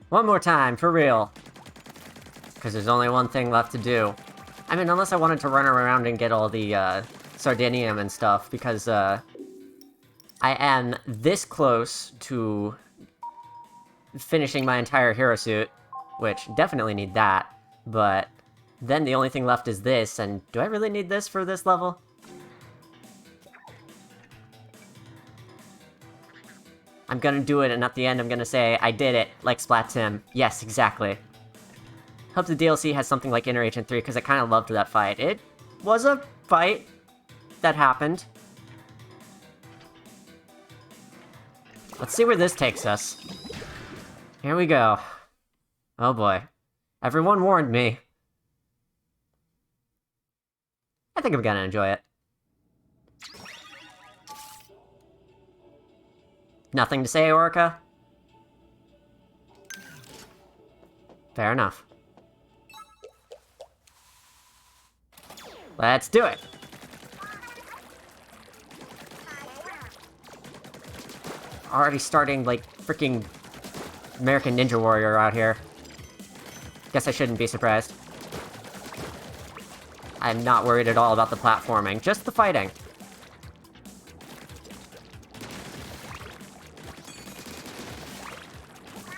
One more time, for real. Because there's only one thing left to do. I mean, unless I wanted to run around and get all the, Sardinium and stuff, because, I am this close to finishing my entire hero suit, which definitely need that, but then the only thing left is this, and do I really need this for this level? I'm gonna do it, and at the end I'm gonna say, I did it, like Splatoon. Yes, exactly. Hope the DLC has something like Inner Agent 3, because I kind of loved that fight. It was a fight that happened. Let's see where this takes us. Here we go. Oh boy. Everyone warned me. I think I'm gonna enjoy it. Nothing to say, Orca? Fair enough. Let's do it! Already starting, like, freaking American Ninja Warrior out here. Guess I shouldn't be surprised. I'm not worried at all about the platforming, just the fighting.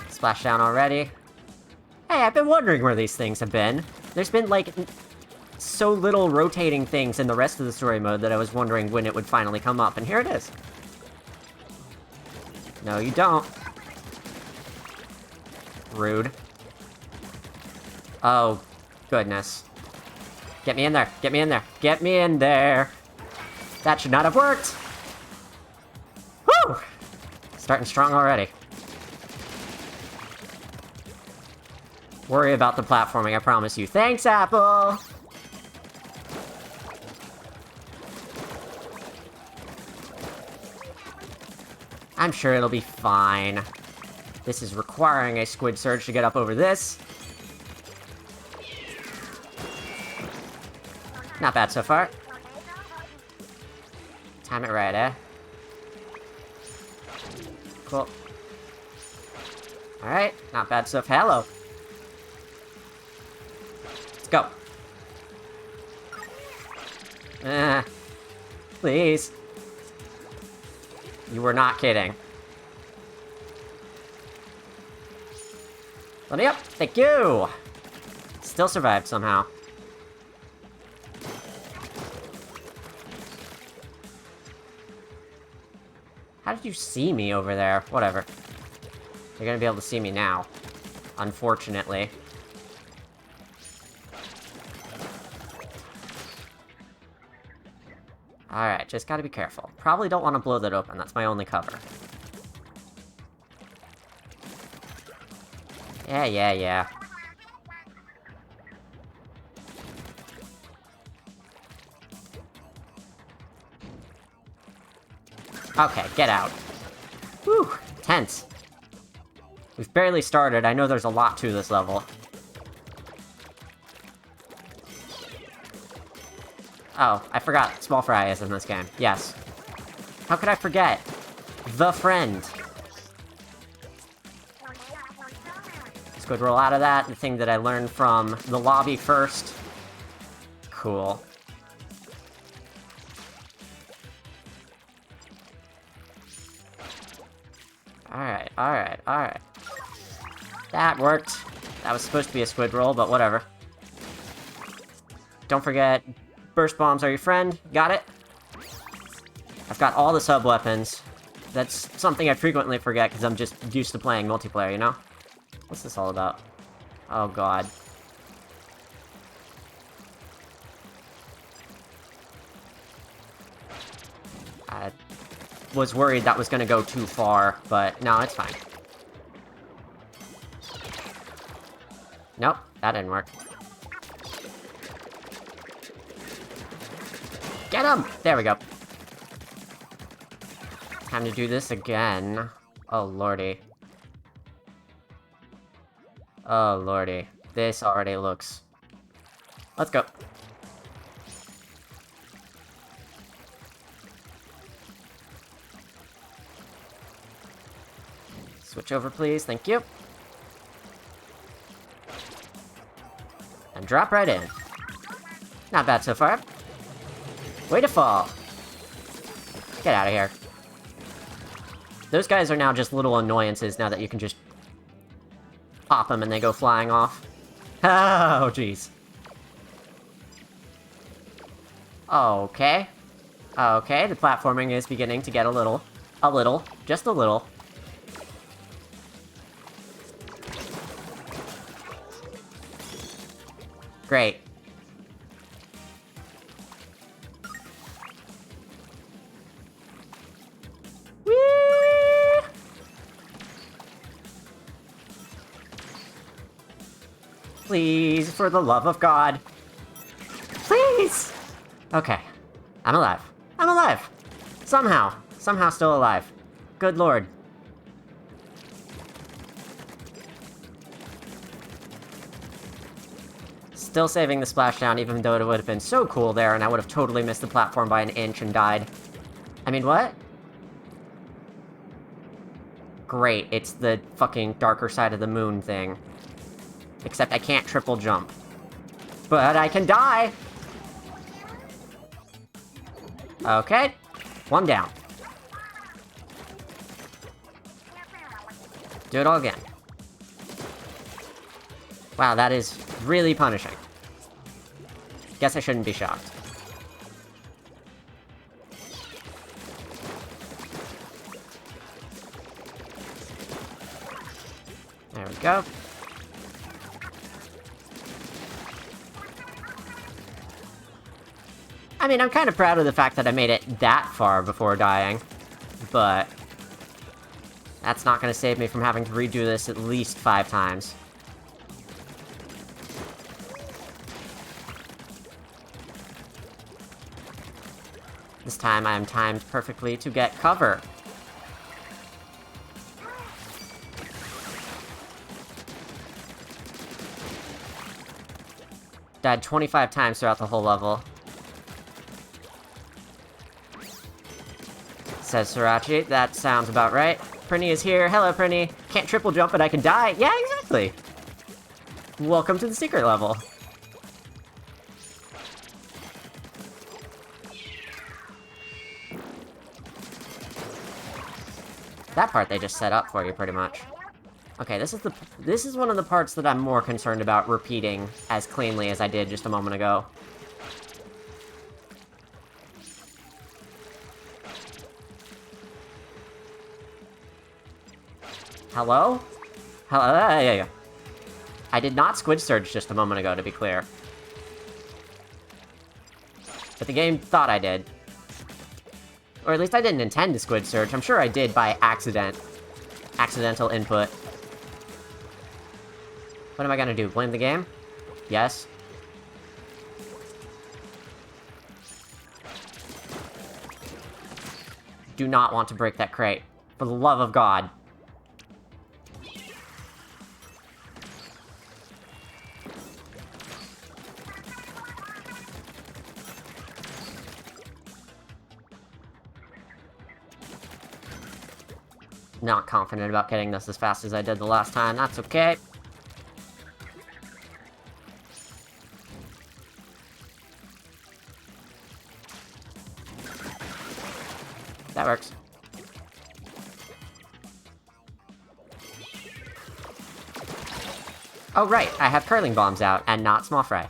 Splash down already. Hey, I've been wondering where these things have been. There's been, like, so little rotating things in the rest of the story mode that I was wondering when it would finally come up, and here it is. No, you don't. Rude. Oh, goodness. Get me in there, get me in there, get me in there! That should not have worked! Woo! Starting strong already. Worry about the platforming, I promise you. Thanks, Apple! I'm sure it'll be fine. This is requiring a squid surge to get up over this. Not bad so far. Time it right, eh? Cool. Alright, not bad so far. Hello! Let's go. Please. You were not kidding. Let me up! Thank you! Still survived somehow. How did you see me over there? Whatever. You're gonna be able to see me now. Unfortunately. Alright, just gotta be careful. Probably don't want to blow that open, that's my only cover. Yeah. Okay, get out. Whew, tense. We've barely started, I know there's a lot to this level. Oh, I forgot Small Fry is in this game. Yes. How could I forget? The friend. Squid roll out of that, the thing that I learned from the lobby first. Cool. Alright. That worked. That was supposed to be a squid roll, but whatever. Don't forget, burst bombs are your friend. Got it? I've got all the sub-weapons. That's something I frequently forget, because I'm just used to playing multiplayer, you know? What's this all about? Oh god. I was worried that was gonna go too far, but no, it's fine. Nope, that didn't work. Get him! There we go. Time to do this again. Oh lordy. Oh lordy. This already looks... Let's go. Switch over, please. Thank you. And drop right in. Not bad so far. Way to fall. Get out of here. Those guys are now just little annoyances now that you can just pop them and they go flying off. Oh, jeez. Okay. Okay, the platforming is beginning to get a little, just a little. Great. Whee! Please, for the love of God. Please! Okay. I'm alive. I'm alive! Somehow. Somehow still alive. Good lord. Still saving the splashdown, even though it would have been so cool there, and I would have totally missed the platform by an inch and died. I mean, what? Great, it's the fucking darker side of the moon thing. Except I can't triple jump. But I can die! Okay. One down. Do it all again. Wow, that is really punishing. Guess I shouldn't be shocked. There we go. I mean, I'm kind of proud of the fact that I made it that far before dying, but that's not going to save me from having to redo this at least 5 times. This time I am timed perfectly to get cover. Died 25 times throughout the whole level. Says Sriracha. That sounds about right. Prinny is here. Hello, Prinny. Can't triple jump, but I can die. Yeah, exactly. Welcome to the secret level. That part they just set up for you, pretty much. Okay, this is one of the parts that I'm more concerned about repeating as cleanly as I did just a moment ago. Hello? Hello? Yeah. I did not Squid Surge just a moment ago, to be clear. But the game thought I did. Or at least I didn't intend to Squid Surge. I'm sure I did by accident. Accidental input. What am I gonna do? Blame the game? Yes. Do not want to break that crate. For the love of God. Not confident about getting this as fast as I did the last time. That's okay. That works. Oh, right. I have curling bombs out, and not small fry.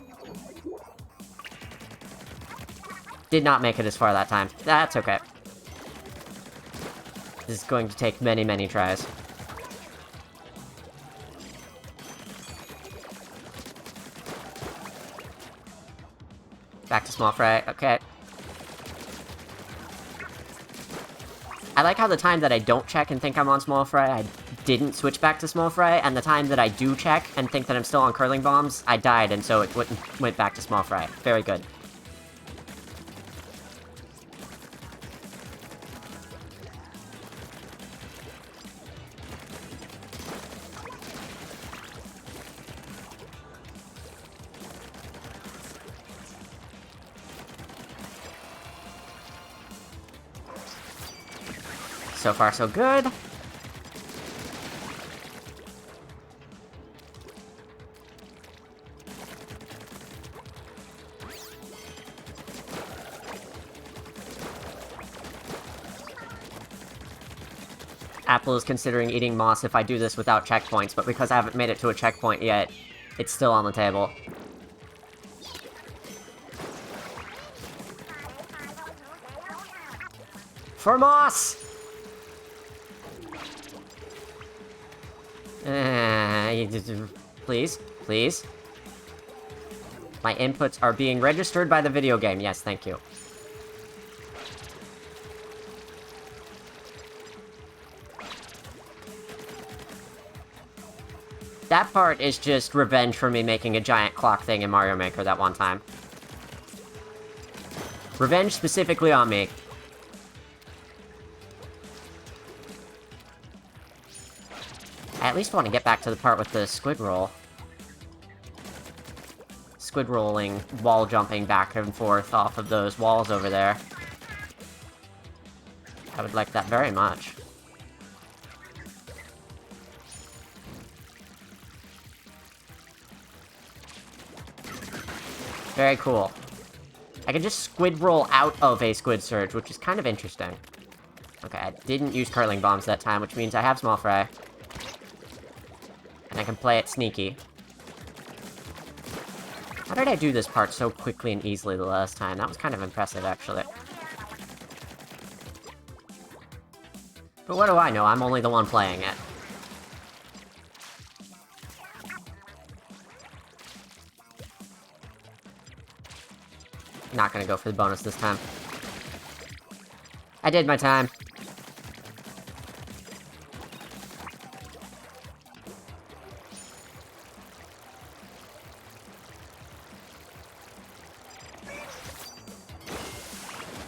Did not make it as far that time. That's okay. This is going to take many, many tries. Back to small fry. Okay. I like how the time that I don't check and think I'm on small fry, I didn't switch back to small fry, and the time that I do check and think that I'm still on curling bombs, I died, and so it went back to small fry. Very good. So far, so good. Apple is considering eating moss if I do this without checkpoints, but because I haven't made it to a checkpoint yet, it's still on the table. For moss! Please, please. My inputs are being registered by the video game. Yes, thank you. That part is just revenge for me making a giant clock thing in Mario Maker that one time. Revenge specifically on me. I at least want to get back to the part with the squid roll. Squid rolling, wall jumping back and forth off of those walls over there. I would like that very much. Very cool. I can just squid roll out of a squid surge, which is kind of interesting. Okay, I didn't use curling bombs that time, which means I have small fry. And I can play it sneaky. How did I do this part so quickly and easily the last time? That was kind of impressive, actually. But what do I know? I'm only the one playing it. Not gonna go for the bonus this time. I did my time.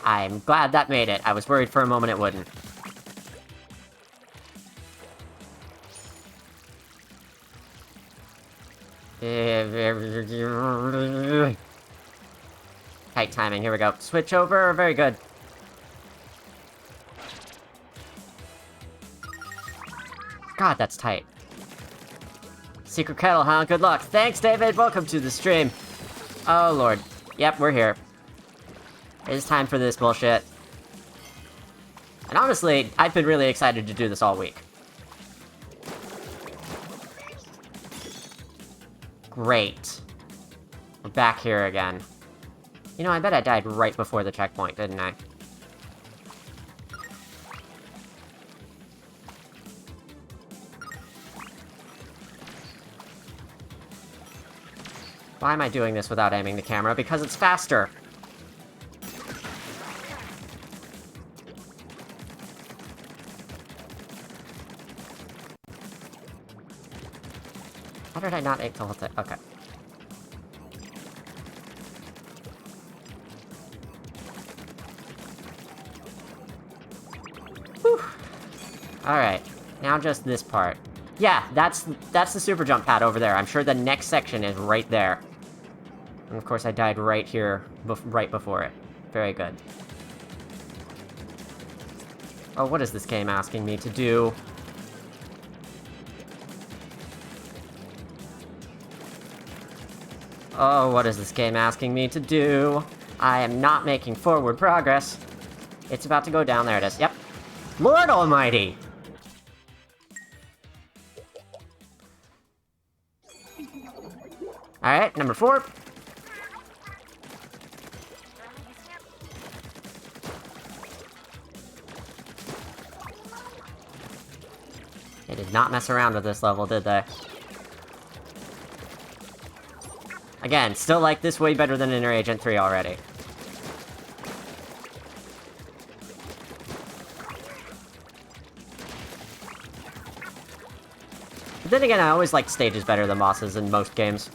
I'm glad that made it. I was worried for a moment it wouldn't. Tight timing, here we go. Switch over, very good. God, that's tight. Secret kettle, huh? Good luck. Thanks, David. Welcome to the stream. Oh, Lord. Yep, we're here. It is time for this bullshit. And honestly, I've been really excited to do this all week. Great. We're back here again. You know, I bet I died right before the checkpoint, didn't I? Why am I doing this without aiming the camera? Because it's faster! How did I not aim the whole thing? Okay. Whew. Alright, now just this part. Yeah, that's the super jump pad over there. I'm sure the next section is right there. And of course I died right here, right before it. Very good. Oh, what is this game asking me to do? Oh, what is this game asking me to do? I am not making forward progress. It's about to go down. There it is. Yep. Lord Almighty! Alright, number 4. They did not mess around with this level, did they? Again, still like this way better than Inner Agent 3 already. But then again, I always like stages better than bosses in most games.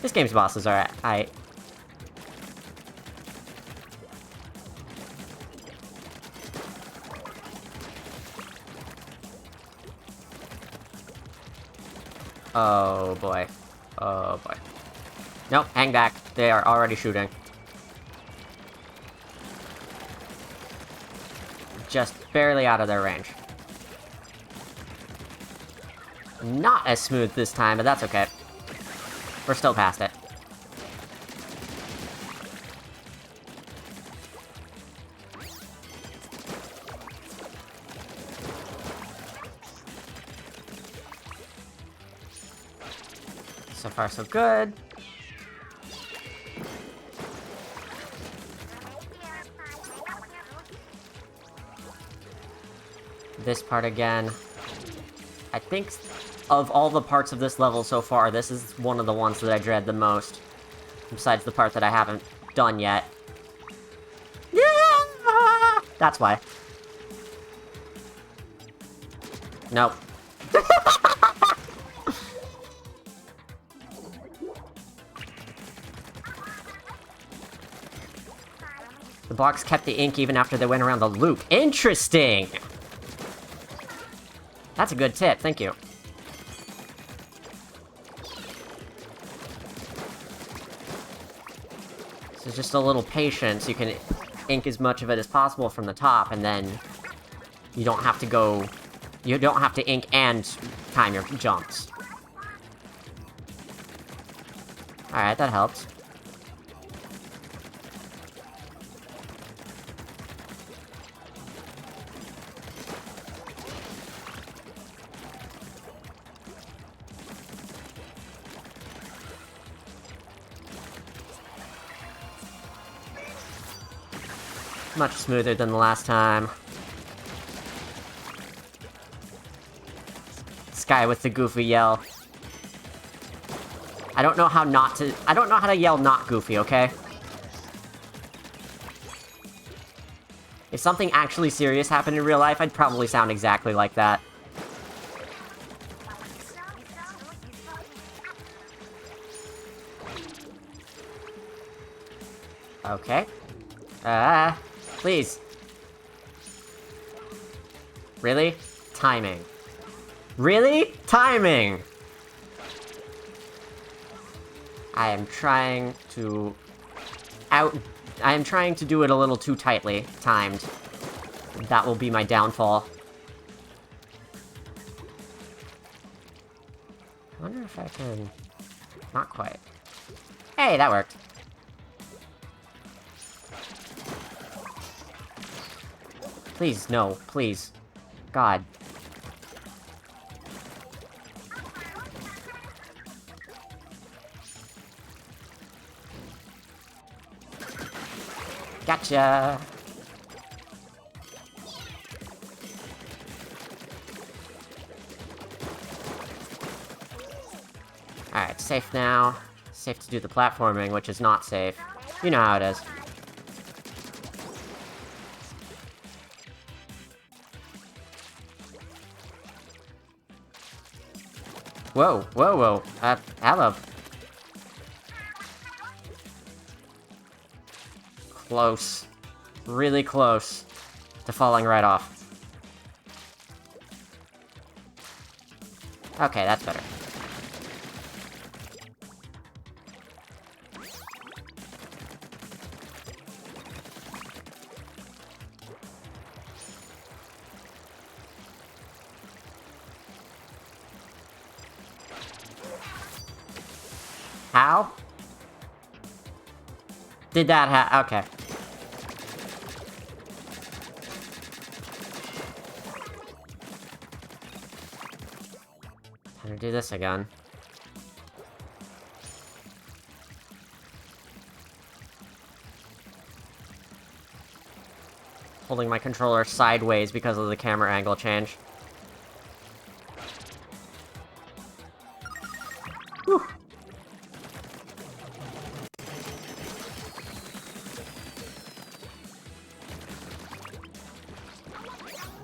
This game's bosses are Oh boy. Oh boy. Nope, hang back. They are already shooting. Just barely out of their range. Not as smooth this time, but that's okay. We're still past it. So far, so good. This part again. I think of all the parts of this level so far, this is one of the ones that I dread the most. Besides the part that I haven't done yet. Yeah! That's why. Nope. The blocks kept the ink even after they went around the loop. Interesting! That's a good tip, thank you. So just a little patience, you can ink as much of it as possible from the top, and then you don't have to go... You don't have to ink and time your jumps. Alright, that helps. Much smoother than the last time. Guy with the goofy yell. I don't know how to yell not goofy, okay? If something actually serious happened in real life, I'd probably sound exactly like that. Okay. Please. Really? Timing. Really? Timing! I am trying to do it a little too tightly timed. That will be my downfall. I wonder if I can... Not quite. Hey, that worked. Please, no, please. God. Gotcha! Alright, safe now. Safe to do the platforming, which is not safe. You know how it is. Whoa, whoa, whoa. Hello. Close. Really close to falling right off. Okay, that's better. How? Did that okay. Time to do this again. Holding my controller sideways because of the camera angle change. Whew.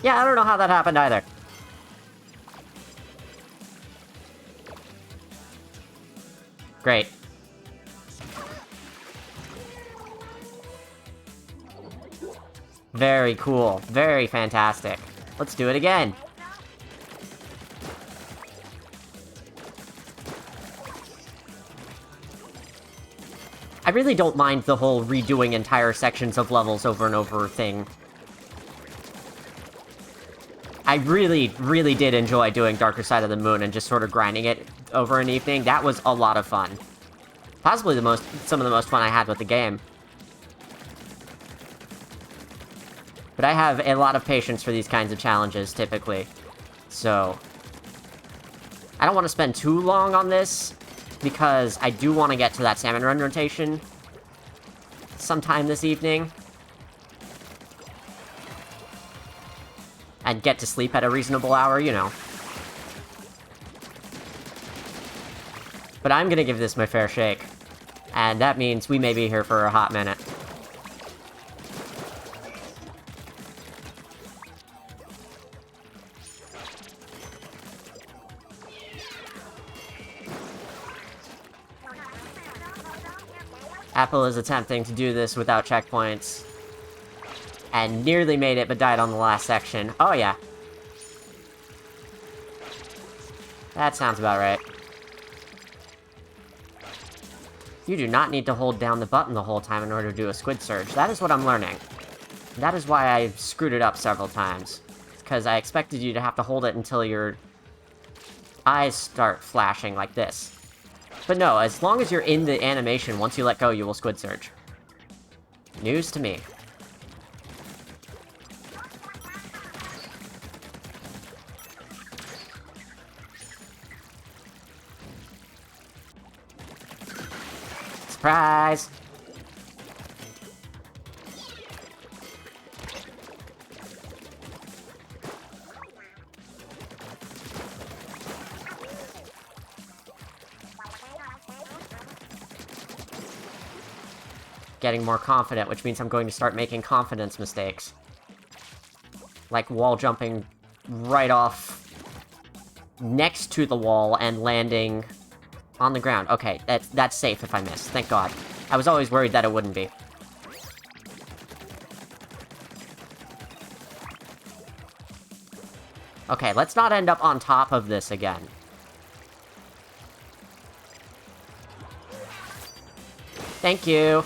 Yeah, I don't know how that happened either. Great. Very cool. Very fantastic. Let's do it again. I really don't mind the whole redoing entire sections of levels over and over thing. I really, really did enjoy doing Darker Side of the Moon and just sort of grinding it over an evening. That was a lot of fun. Possibly some of the most fun I had with the game. But I have a lot of patience for these kinds of challenges, typically. So... I don't want to spend too long on this because I do want to get to that Salmon Run rotation sometime this evening. And get to sleep at a reasonable hour, you know. But I'm gonna give this my fair shake. And that means we may be here for a hot minute. Apple is attempting to do this without checkpoints. And nearly made it, but died on the last section. Oh yeah. That sounds about right. You do not need to hold down the button the whole time in order to do a squid surge. That is what I'm learning. That is why I screwed it up several times. Because I expected you to have to hold it until your eyes start flashing like this. But no, as long as you're in the animation, once you let go, you will squid surge. News to me. Surprise! Getting more confident, which means I'm going to start making confidence mistakes. Like wall jumping right off next to the wall and landing on the ground. Okay, that's safe if I miss. Thank God. I was always worried that it wouldn't be. Okay, let's not end up on top of this again. Thank you.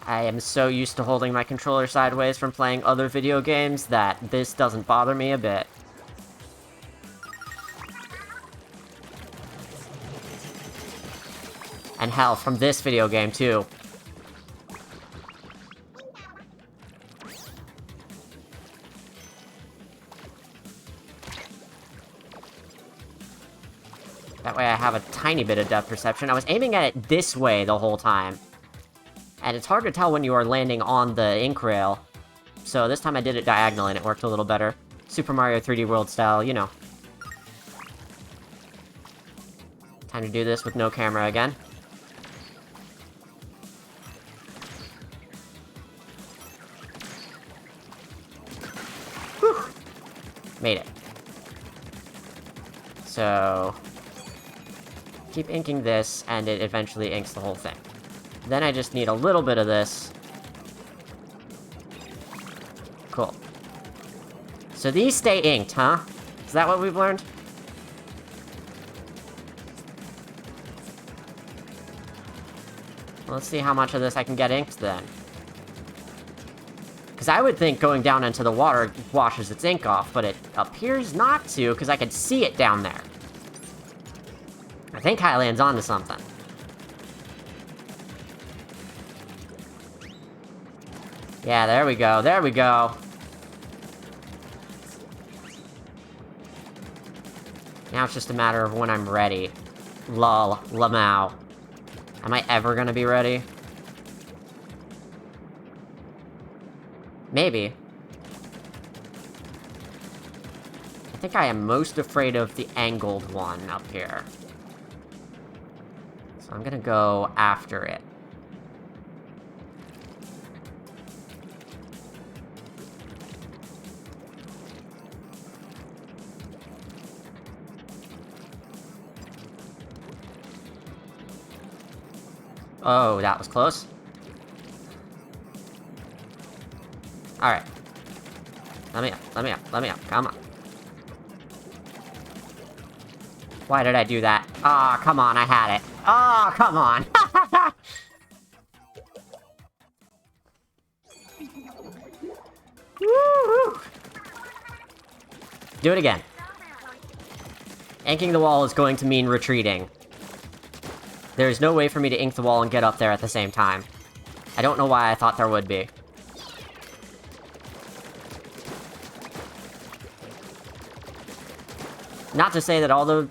I am so used to holding my controller sideways from playing other video games that this doesn't bother me a bit. And hell, from this video game too. That way I have a tiny bit of depth perception. I was aiming at it this way the whole time. And it's hard to tell when you are landing on the ink rail. So this time I did it diagonal and it worked a little better. Super Mario 3D World style, you know. Time to do this with no camera again. Whew! Made it. So... keep inking this, and it eventually inks the whole thing. Then I just need a little bit of this. Cool. So these stay inked, huh? Is that what we've learned? Well, let's see how much of this I can get inked then. Because I would think going down into the water washes its ink off, but it appears not to, because I can see it down there. I think Highland's onto something. Yeah, there we go, there we go. Now it's just a matter of when I'm ready. Lol, lamau. Am I ever gonna be ready? Maybe. I think I am most afraid of the angled one up here. So I'm gonna go after it. Oh, that was close. Alright. Let me up, let me up, let me up, come on. Why did I do that? Aw, oh, come on, I had it. Oh, come on! Woo-hoo. Do it again. Inking the wall is going to mean retreating. There's no way for me to ink the wall and get up there at the same time. I don't know why I thought there would be. Not to say that all the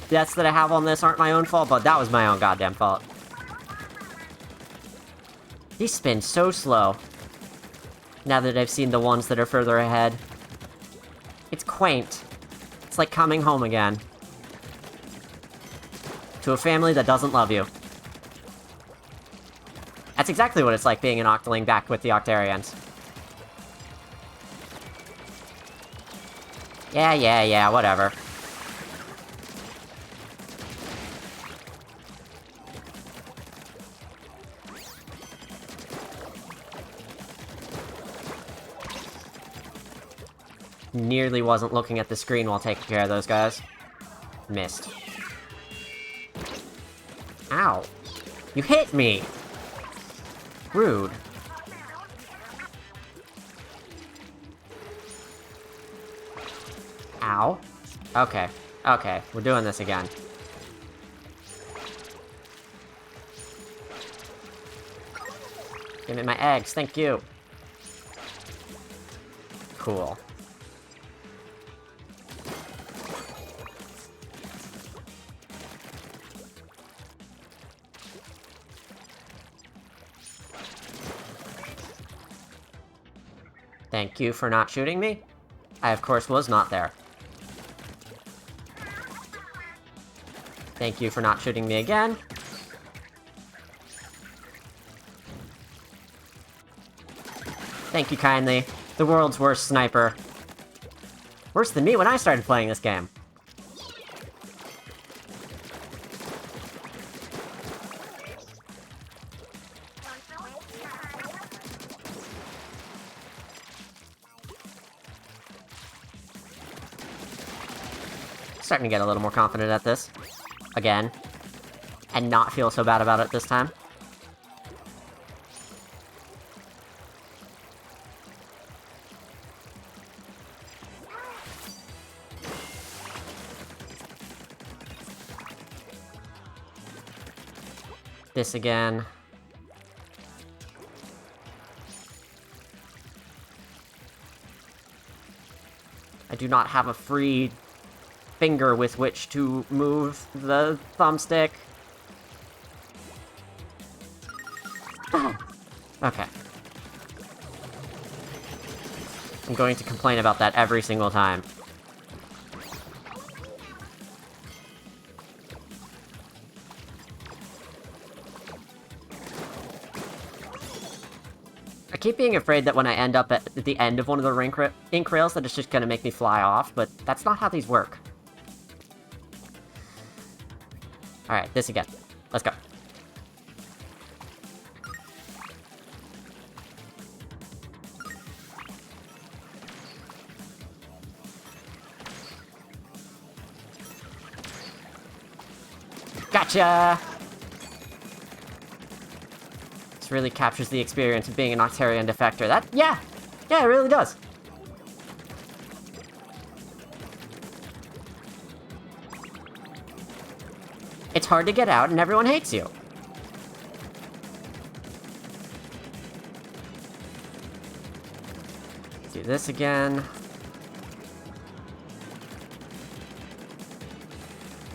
deaths that I have on this aren't my own fault, but that was my own goddamn fault. These spin so slow. Now that I've seen the ones that are further ahead. It's quaint. It's like coming home again. To a family that doesn't love you. That's exactly what it's like being an Octoling back with the Octarians. Yeah, whatever. Nearly wasn't looking at the screen while taking care of those guys. Missed. Ow. You hit me! Rude. Ow. Okay. Okay, we're doing this again. Give me my eggs, thank you. Cool. Thank you for not shooting me. I, of course, was not there. Thank you for not shooting me again. Thank you kindly. The world's worst sniper. Worse than me when I started playing this game. Starting to get a little more confident at this. Again. And not feel so bad about it this time. This again. I do not have a free finger with which to move the thumbstick. Okay. I'm going to complain about that every single time. I keep being afraid that when I end up at the end of one of the ink rails that it's just gonna make me fly off, but that's not how these work. Alright, this again. Let's go. Gotcha! This really captures the experience of being an Octarian defector. Yeah, it really does. It's hard to get out, and everyone hates you. Do this again.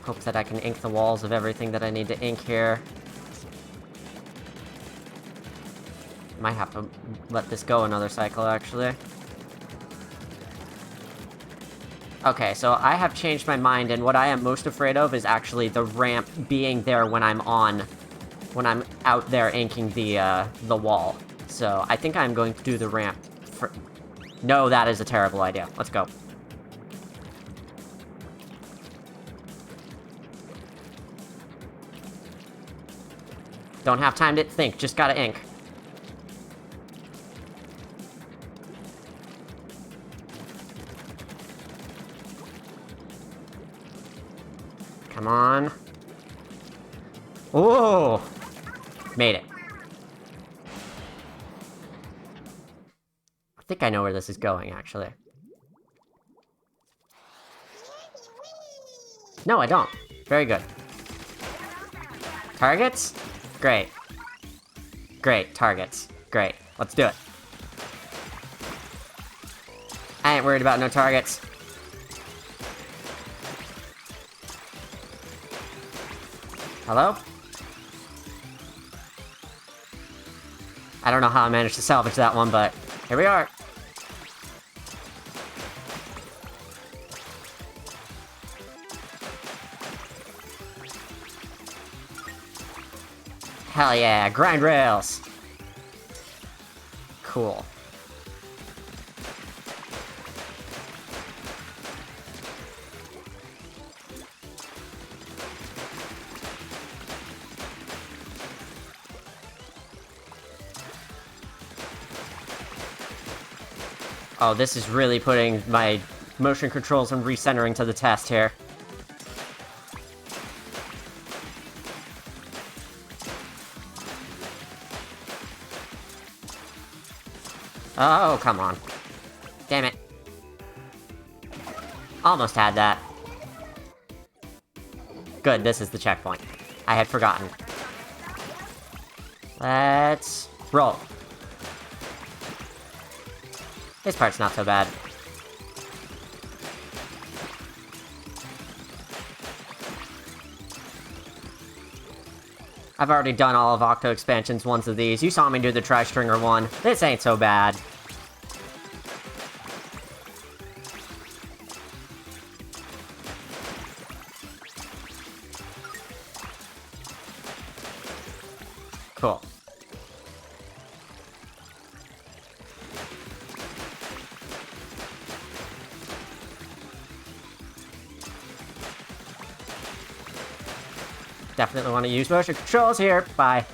Hope that I can ink the walls of everything that I need to ink here. Might have to let this go another cycle, actually. Okay, so I have changed my mind, and what I am most afraid of is actually the ramp being there when I'm out there inking the wall. So I think I'm going to do the ramp for... No, that is a terrible idea. Let's go. Don't have time to think, just gotta ink. Come on. Oh! Made it. I think I know where this is going, actually. No, I don't. Very good. Targets? Great. Great, targets. Great. Let's do it. I ain't worried about no targets. Hello? I don't know how I managed to salvage that one, but here we are. Hell yeah, grind rails! Cool. Oh, this is really putting my motion controls and recentering to the test here. Oh, come on. Damn it. Almost had that. Good, this is the checkpoint. I had forgotten. Let's roll. This part's not so bad. I've already done all of Octo Expansion's ones of these. You saw me do the Tri-Stringer one. This ain't so bad. Cool. Definitely want to use motion controls here. Bye.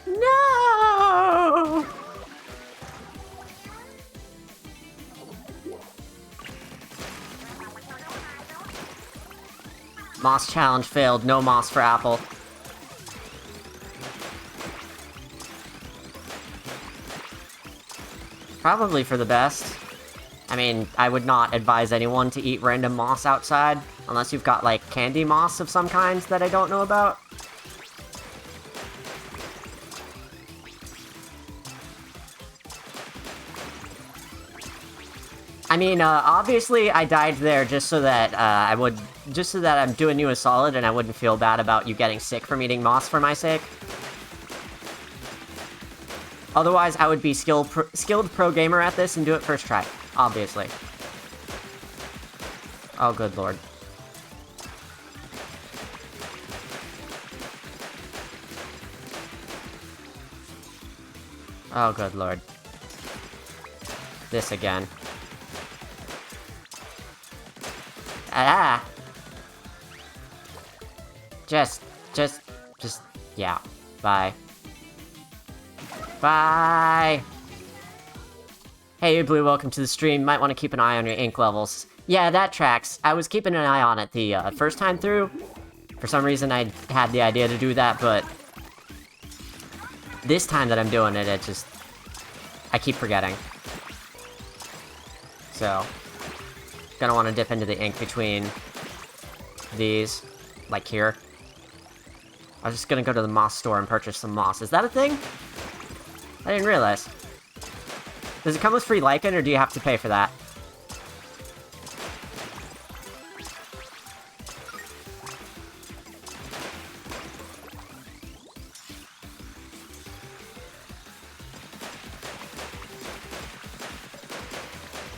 No! Moss challenge failed. No moss for Apple. Probably for the best. I mean, I would not advise anyone to eat random moss outside, unless you've got, like, candy moss of some kinds that I don't know about. I mean, obviously I died there just so that, just so that I'm doing you a solid and I wouldn't feel bad about you getting sick from eating moss for my sake. Otherwise, I would be skilled pro gamer at this and do it first try. Obviously. Oh, good lord. Oh, good lord. This again. Ah! Just, yeah. Bye. Bye! Hey, Blue, welcome to the stream. Might want to keep an eye on your ink levels. Yeah, that tracks. I was keeping an eye on it the first time through. For some reason, I had the idea to do that, but this time that I'm doing it, it just... I keep forgetting. So, gonna want to dip into the ink between these, like here. I was just gonna go to the moss store and purchase some moss. Is that a thing? I didn't realize. Does it come with free lichen, or do you have to pay for that?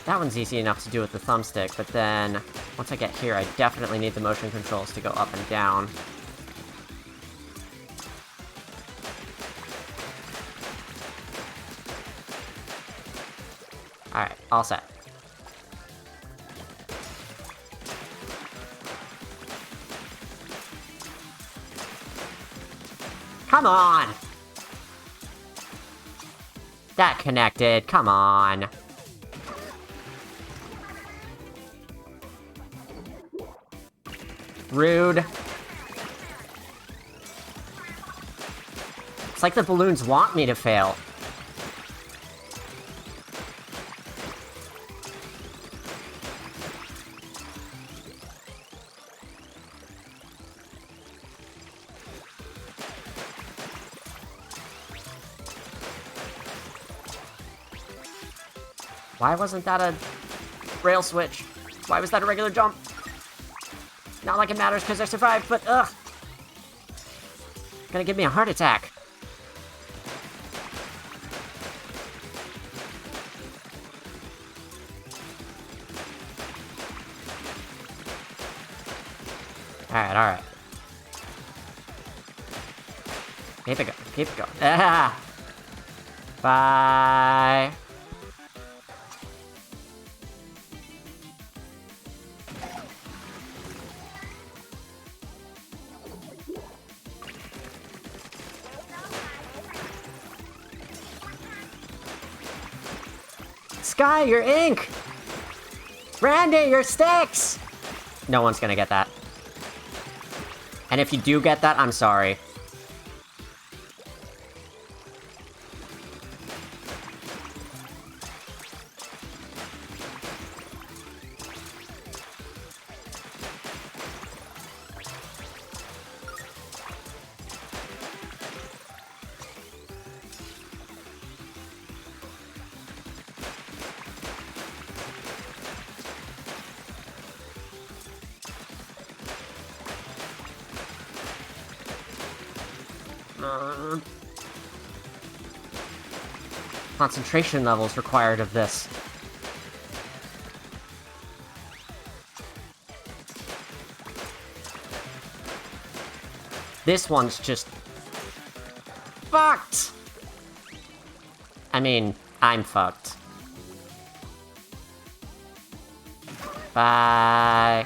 That one's easy enough to do with the thumbstick, but then, once I get here, I definitely need the motion controls to go up and down. Alright, all set. Come on! That connected, come on. Rude. It's like the balloons want me to fail. Why wasn't that a rail switch? Why was that a regular jump? Not like it matters because I survived, but ugh. Gonna give me a heart attack. Alright. Keep it going. Ah! Bye! Sky, your ink! Randy, your sticks! No one's gonna get that. And if you do get that, I'm sorry. Concentration levels required of this. This one's just... fucked! I mean, I'm fucked. Bye.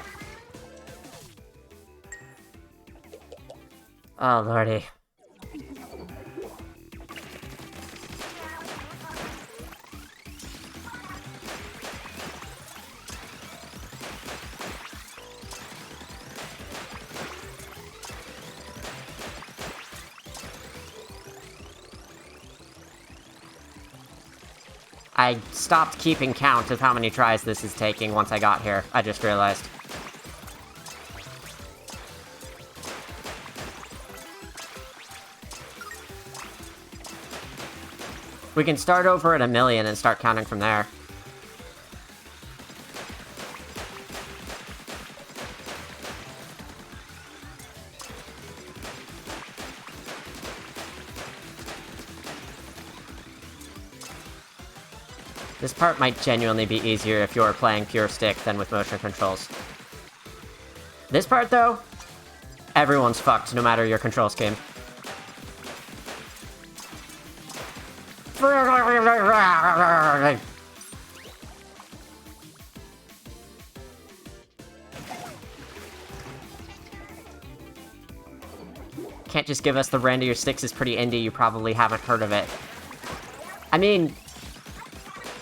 Oh, lordy. I stopped keeping count of how many tries this is taking once I got here, I just realized. We can start over at 1,000,000 and start counting from there. This part might genuinely be easier if you're playing pure stick than with motion controls. This part, though, everyone's fucked no matter your control scheme. Can't just give us the Randy Your Sticks is pretty indie, you probably haven't heard of it. I mean...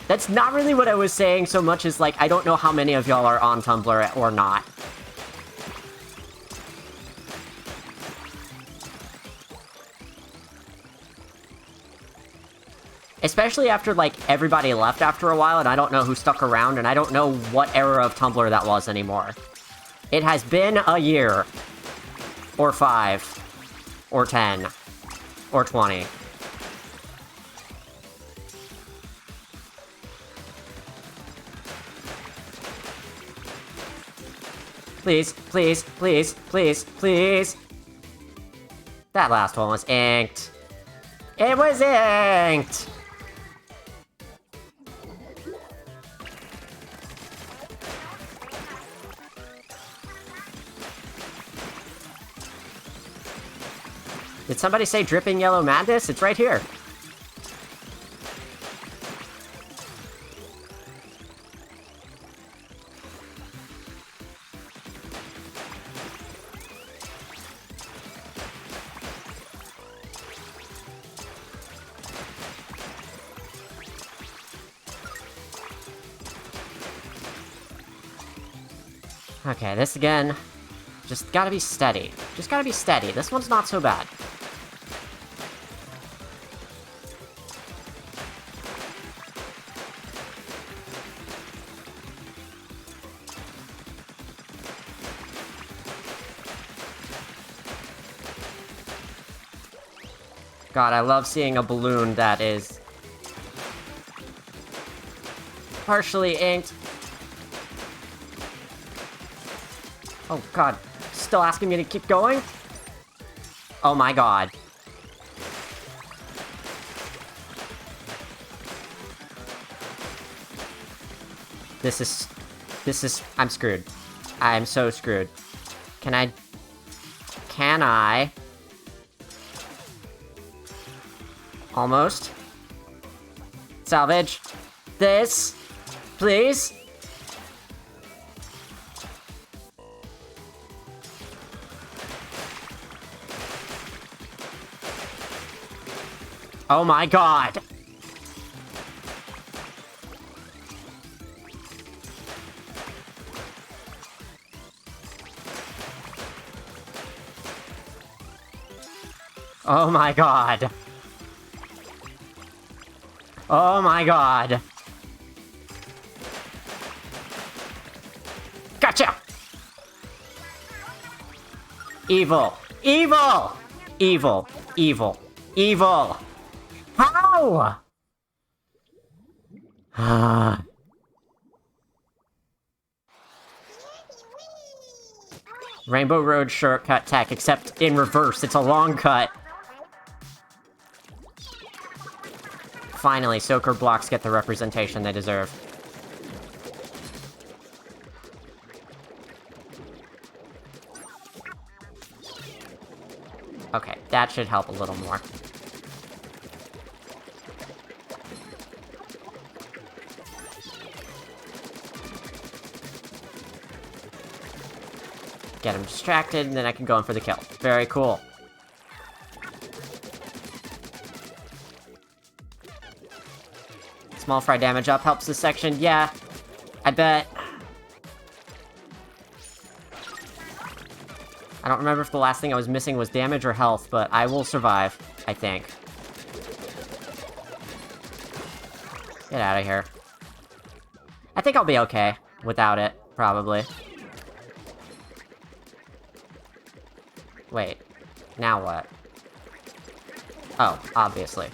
that's not really what I was saying so much as, like, I don't know how many of y'all are on Tumblr or not. Especially after, like, everybody left after a while, and I don't know who stuck around, and I don't know what era of Tumblr that was anymore. It has been a year. Or 5. Or 10. Or 20. Please, please, please, please, please. That last one was inked. It was inked! Did somebody say dripping yellow madness? It's right here. Okay, this again. Just gotta be steady. Just gotta be steady. This one's not so bad. God, I love seeing a balloon that is partially inked. Oh god. Still asking me to keep going? Oh my god. This is... I'm screwed. I'm so screwed. Can I... Almost. Salvage. This. Please. Oh my god. Oh my god. Oh my god. Gotcha! Evil. Evil! Evil. Evil. Evil! How? Rainbow Road shortcut tech, except in reverse. It's a long cut. Finally, Soaker blocks get the representation they deserve. Okay, that should help a little more. Get him distracted, and then I can go in for the kill. Very cool. Small fry damage up helps this section. Yeah, I bet. I don't remember if the last thing I was missing was damage or health, but I will survive, I think. Get out of here. I think I'll be okay without it, probably. Wait, now what? Oh, obviously.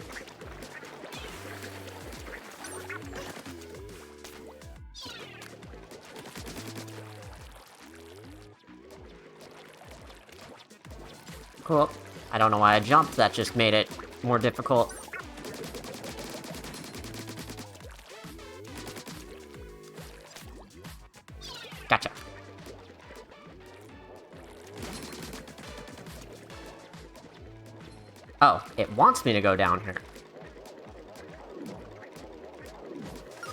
Cool. I don't know why I jumped, that just made it more difficult. Gotcha. Oh, it wants me to go down here.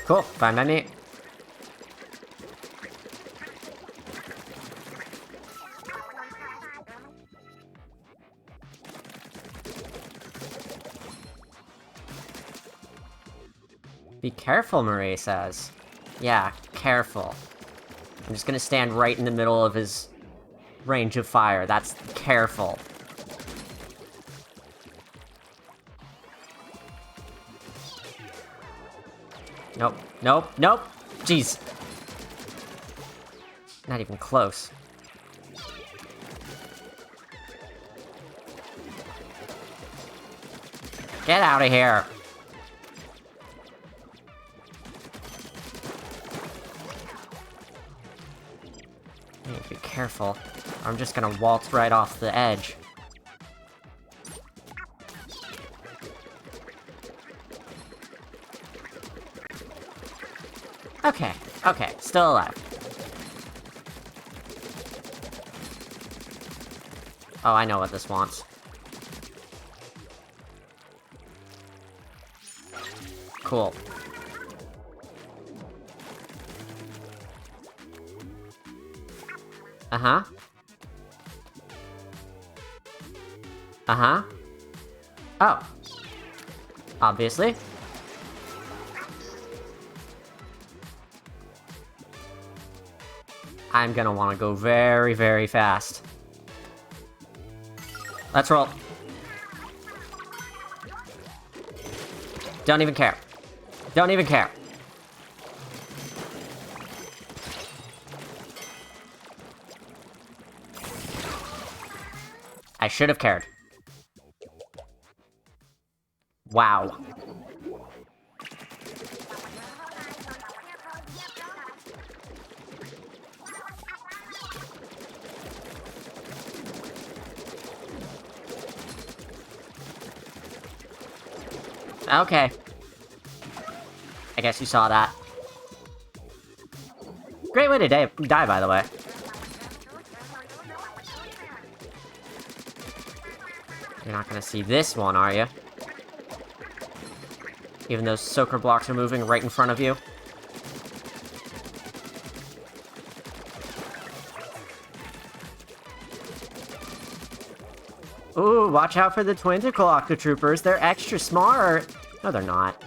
Cool, fine by me. Be careful, Marie says. Yeah, careful. I'm just gonna stand right in the middle of his range of fire. That's careful. Nope, nope, nope! Jeez. Not even close. Get out of here! I need to be careful, or I'm just gonna waltz right off the edge. Okay, okay, still alive. Oh, I know what this wants. Cool. Uh-huh. Uh-huh. Oh. Obviously. I'm gonna want to go very, very fast. Let's roll. Don't even care. Don't even care. I should have cared. Wow. Okay. I guess you saw that. Great way to die, by the way. You're not gonna see this one, are you? Even those soaker blocks are moving right in front of you. Ooh, watch out for the Twinticle Octotroopers. They're extra smart. No, they're not.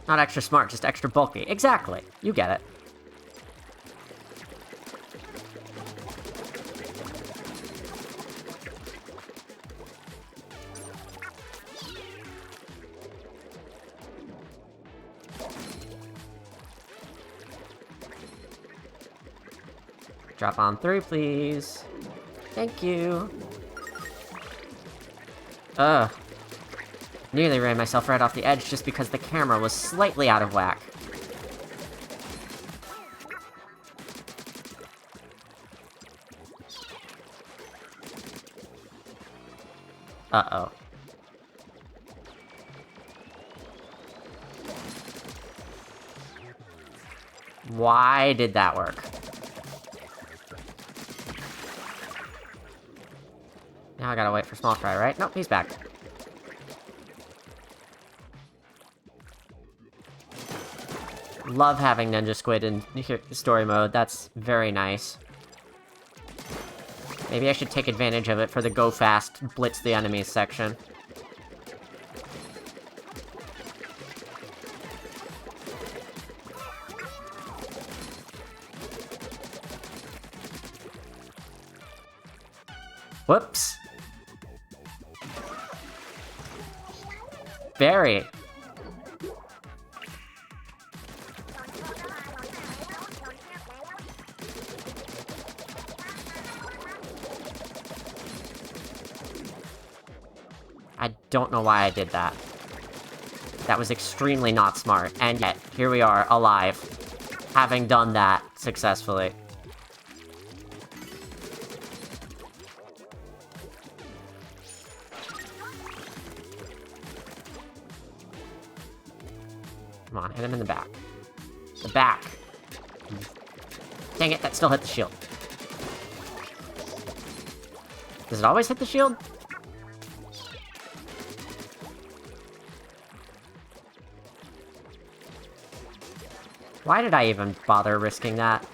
Not extra smart, just extra bulky. Exactly. You get it. Drop on through, please. Thank you. Ugh. Nearly ran myself right off the edge just because the camera was slightly out of whack. Uh-oh. Why did that work? Now I gotta wait for Small Fry, right? Nope, he's back. Love having Ninja Squid in story mode, that's very nice. Maybe I should take advantage of it for the go fast, blitz the enemies section. Whoops. Very. I don't know why I did that. That was extremely not smart, and yet, here we are, alive, having done that successfully. Come on, hit him in the back. The back! Dang it, that still hit the shield. Does it always hit the shield? Why did I even bother risking that?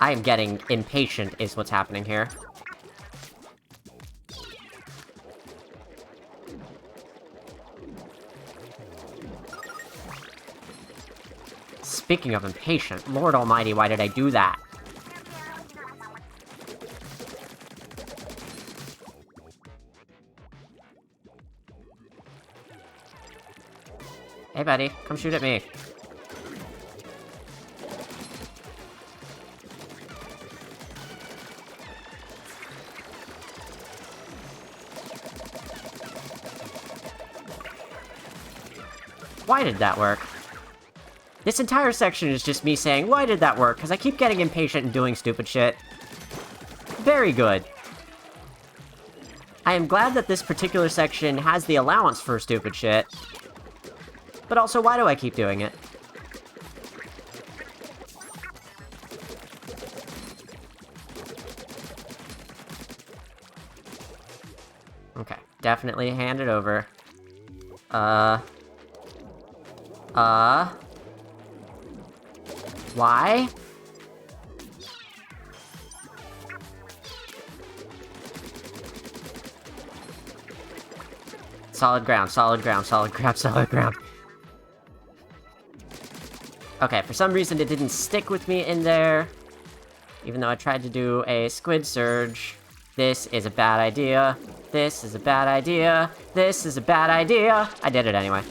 I am getting impatient, is what's happening here. Speaking of impatient, Lord Almighty, why did I do that? Hey buddy, come shoot at me. Why did that work? This entire section is just me saying, why did that work? Because I keep getting impatient and doing stupid shit. Very good. I am glad that this particular section has the allowance for stupid shit. But also, why do I keep doing it? Okay, definitely hand it over. Why? Solid ground, solid ground, solid ground, solid ground. Okay, for some reason it didn't stick with me in there. Even though I tried to do a squid surge. This is a bad idea. This is a bad idea. This is a bad idea. I did it anyway.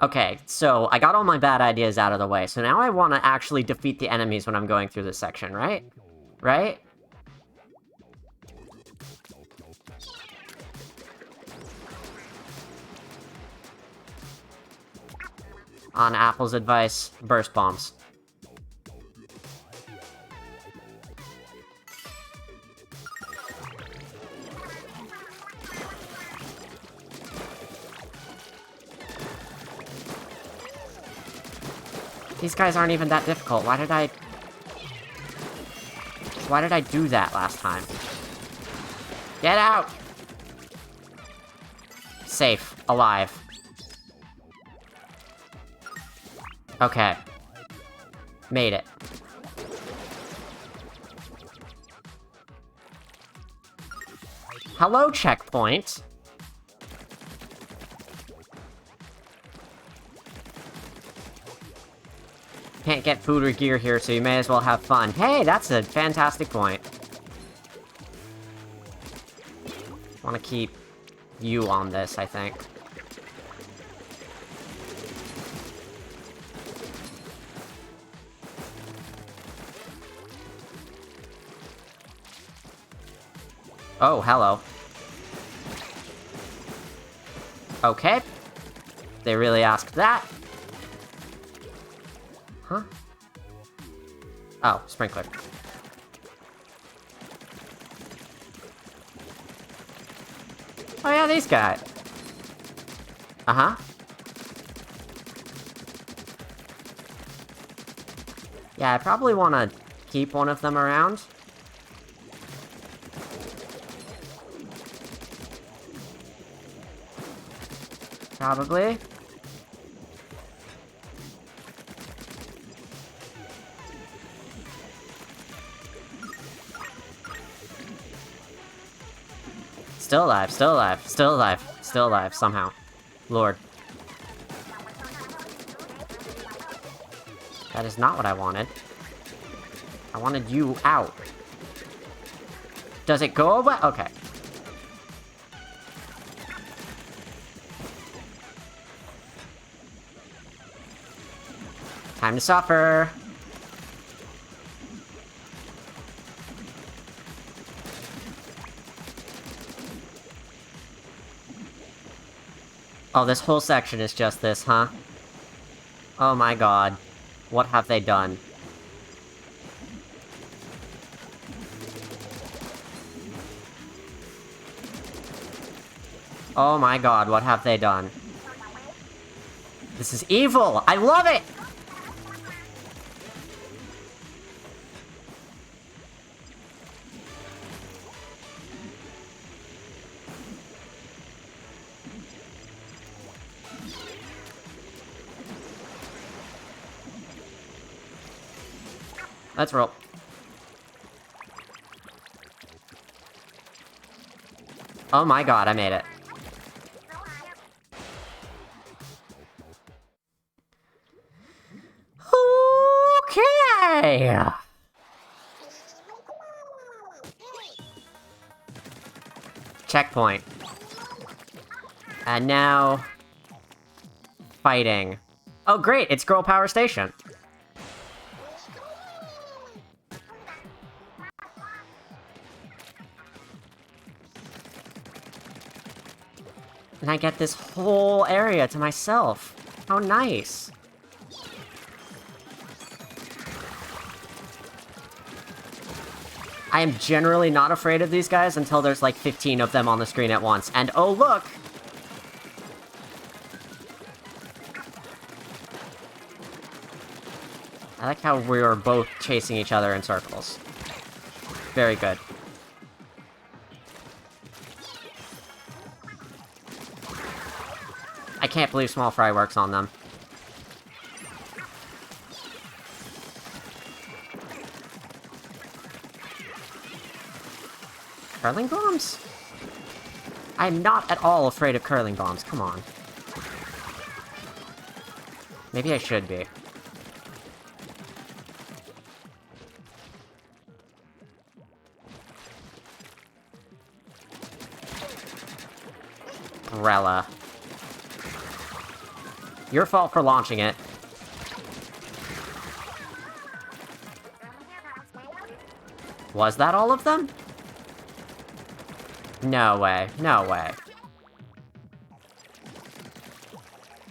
Okay, so I got all my bad ideas out of the way, so now I want to actually defeat the enemies when I'm going through this section, right? Right? On Apple's advice, burst bombs. These guys aren't even that difficult. Why did I do that last time? Get out! Safe. Alive. Okay. Made it. Hello, checkpoint! Can't get food or gear here, so you may as well have fun. Hey, that's a fantastic point. Want to keep you on this, I think. Oh, hello. Okay. They really asked that. Huh? Oh, sprinkler. Oh yeah, these guys. Uh-huh. Yeah, I probably want to keep one of them around. Probably. Still alive, still alive, still alive, still alive, somehow. Lord. That is not what I wanted. I wanted you out. Does it go away? Okay. Time to suffer. Oh, this whole section is just this, huh? Oh my god. What have they done? Oh my god, what have they done? This is evil! I love it! Let's roll. Oh my god, I made it. Okay! Checkpoint. And now... fighting. Oh great, it's Girl Power Station. And I get this whole area to myself. How nice. I am generally not afraid of these guys until there's like 15 of them on the screen at once. And oh look! I like how we were both chasing each other in circles. Very good. I can't believe Small Fry works on them. Curling bombs? I'm not at all afraid of curling bombs, come on. Maybe I should be. Umbrella. Your fault for launching it. Was that all of them? No way. No way.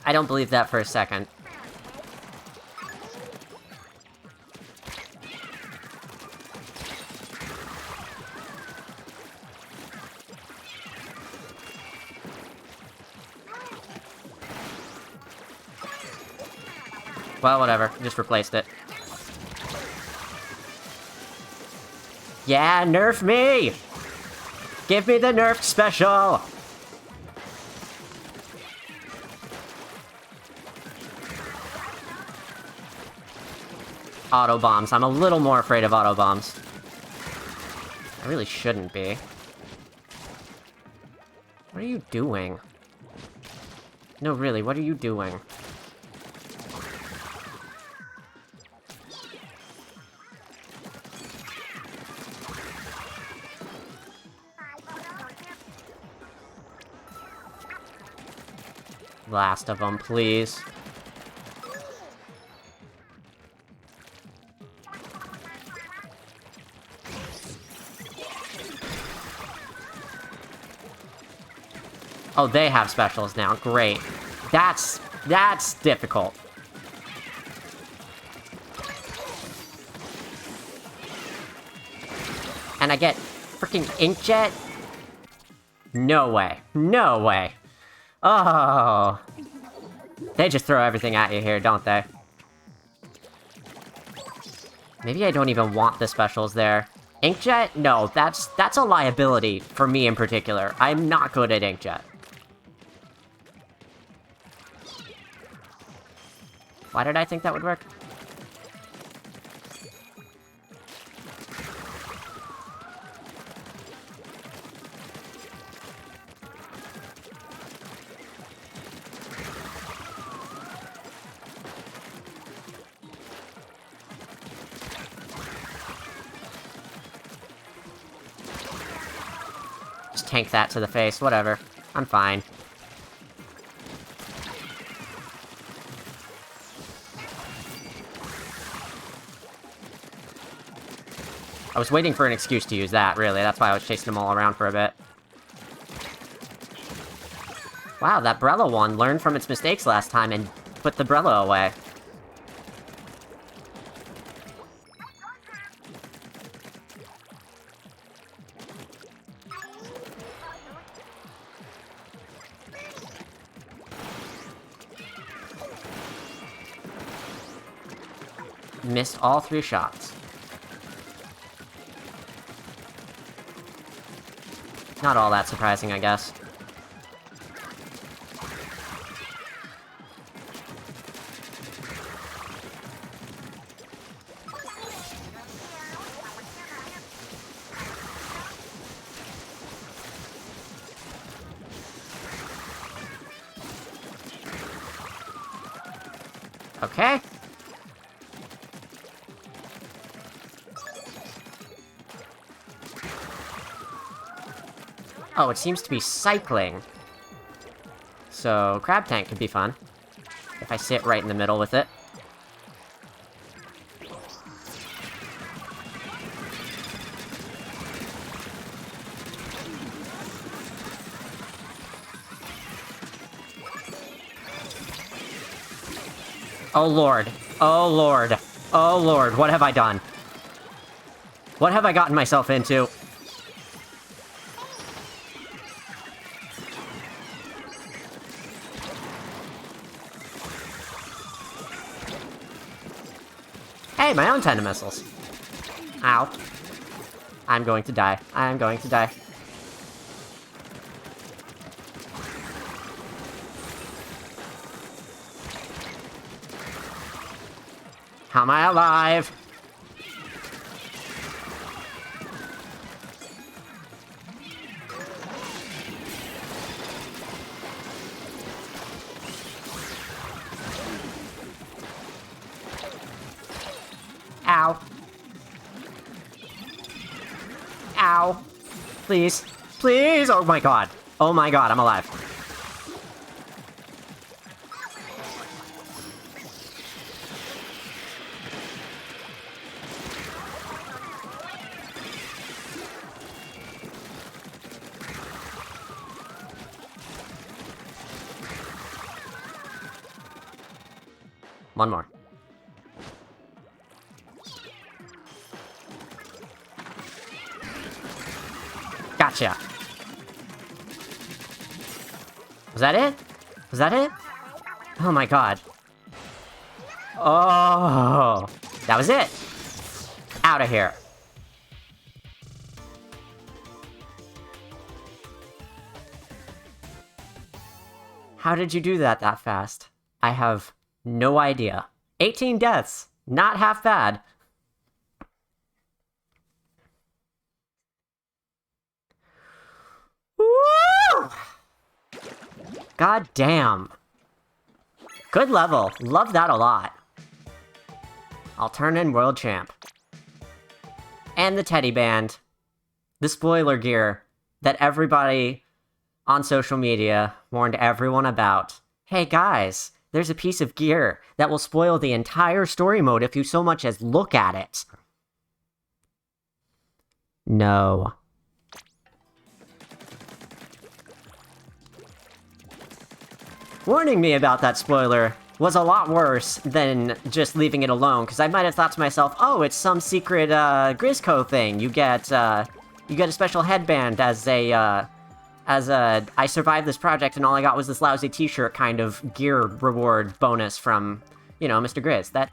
I don't believe that for a second. Well, whatever. Just replaced it. Yeah, nerf me! Give me the nerfed special! Auto bombs. I'm a little more afraid of auto bombs. I really shouldn't be. What are you doing? No, really, what are you doing? Last of them, please. Oh, they have specials now. Great. That's difficult. And I get freaking inkjet? No way. No way. Oh. They just throw everything at you here, don't they? Maybe I don't even want the specials there. Inkjet? No, that's a liability for me in particular. I'm not good at inkjet. Why did I think that would work? Just tank that to the face, whatever. I'm fine. I was waiting for an excuse to use that, really. That's why I was chasing them all around for a bit. Wow, that Brella one learned from its mistakes last time and put the Brella away. Missed all 3 shots. Not all that surprising, I guess. Okay. Oh, it seems to be cycling. So, Crab Tank could be fun. If I sit right in the middle with it. Oh lord. Oh lord. Oh lord, what have I done? What have I gotten myself into? Hey, my own tandem missiles. Ow. I'm going to die. I'm going to die. How am I alive? Ow. Ow. Please. Please! Oh my god. Oh my god, I'm alive. One more. Gotcha. Was that it? Was that it? Oh my god. Oh, that was it. Out of here. How did you do that fast? I have no idea. 18 deaths. Not half bad. Woo! God damn. Good level. Love that a lot. Alterna World Champ. And the teddy band. The spoiler gear that everybody on social media warned everyone about. Hey guys, there's a piece of gear that will spoil the entire story mode if you so much as look at it. No. Warning me about that spoiler was a lot worse than just leaving it alone, because I might have thought to myself, oh, it's some secret Grizzco thing. You get a special headband as a I survived this project and all I got was this lousy t-shirt kind of gear reward bonus from, you know, Mr. Grizz. That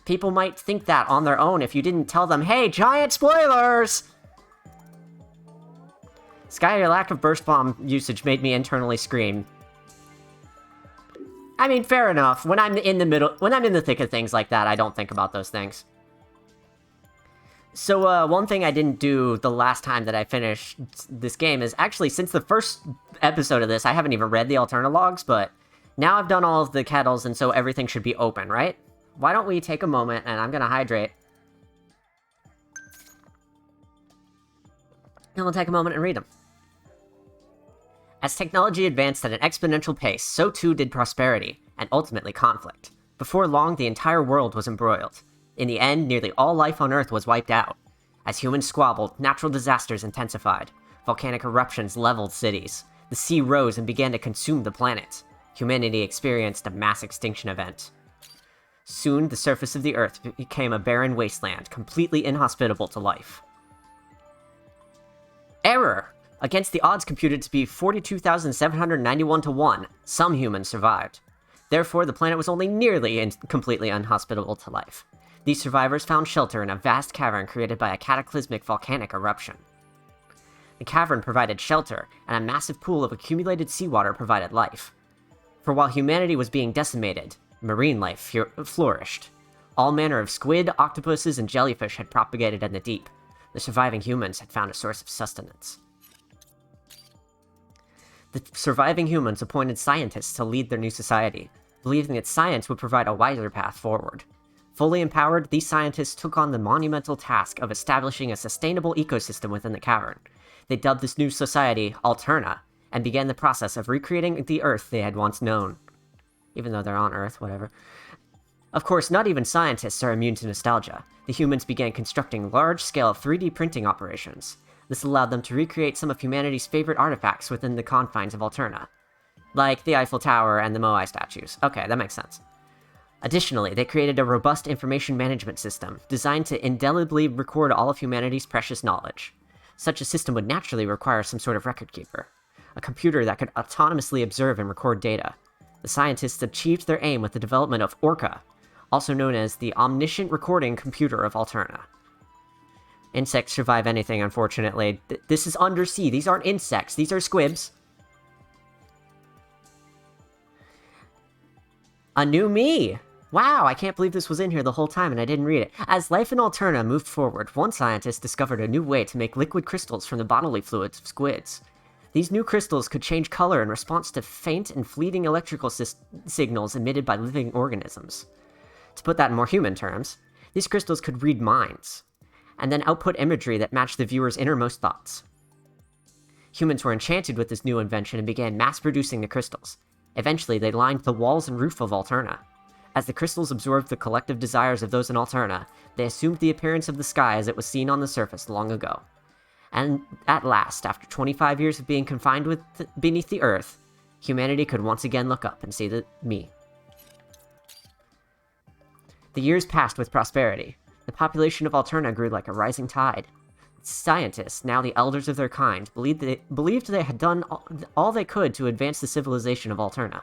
people might think that on their own if you didn't tell them, hey, giant spoilers! Sky, your lack of burst bomb usage made me internally scream. I mean, fair enough. When I'm in the thick of things like that, I don't think about those things. So, one thing I didn't do the last time that I finished this game is actually, since the first episode of this, I haven't even read the Alterna logs, but now I've done all of the kettles, and so everything should be open, right? Why don't we take a moment, and I'm gonna hydrate. And we'll take a moment and read them. As technology advanced at an exponential pace, so too did prosperity, and ultimately conflict. Before long, the entire world was embroiled. In the end, nearly all life on Earth was wiped out. As humans squabbled, natural disasters intensified. Volcanic eruptions leveled cities. The sea rose and began to consume the planet. Humanity experienced a mass extinction event. Soon, the surface of the Earth became a barren wasteland, completely inhospitable to life. Error! Against the odds computed to be 42,791 to 1, some humans survived. Therefore, the planet was only nearly and completely inhospitable to life. These survivors found shelter in a vast cavern created by a cataclysmic volcanic eruption. The cavern provided shelter, and a massive pool of accumulated seawater provided life. For while humanity was being decimated, marine life flourished. All manner of squid, octopuses, and jellyfish had propagated in the deep. The surviving humans had found a source of sustenance. The surviving humans appointed scientists to lead their new society, believing that science would provide a wiser path forward. Fully empowered, these scientists took on the monumental task of establishing a sustainable ecosystem within the cavern. They dubbed this new society Alterna, and began the process of recreating the Earth they had once known. Even though they're on Earth, whatever. Of course, not even scientists are immune to nostalgia. The humans began constructing large-scale 3D printing operations. This allowed them to recreate some of humanity's favorite artifacts within the confines of Alterna. Like the Eiffel Tower and the Moai statues. Okay, that makes sense. Additionally, they created a robust information management system, designed to indelibly record all of humanity's precious knowledge. Such a system would naturally require some sort of record keeper. A computer that could autonomously observe and record data. The scientists achieved their aim with the development of Orca, also known as the Omniscient Recording Computer of Alterna. Insects survive anything, unfortunately. This is undersea. These aren't insects. These are squibs. A new me! Wow, I can't believe this was in here the whole time and I didn't read it. As life in Alterna moved forward, one scientist discovered a new way to make liquid crystals from the bodily fluids of squids. These new crystals could change color in response to faint and fleeting electrical signals emitted by living organisms. To put that in more human terms, these crystals could read minds, and then output imagery that matched the viewer's innermost thoughts. Humans were enchanted with this new invention and began mass-producing the crystals. Eventually, they lined the walls and roof of Alterna. As the crystals absorbed the collective desires of those in Alterna, they assumed the appearance of the sky as it was seen on the surface long ago. And at last, after 25 years of being confined beneath the earth, humanity could once again look up and see me. The years passed with prosperity. The population of Alterna grew like a rising tide. Scientists, now the elders of their kind, believed they had done all they could to advance the civilization of Alterna.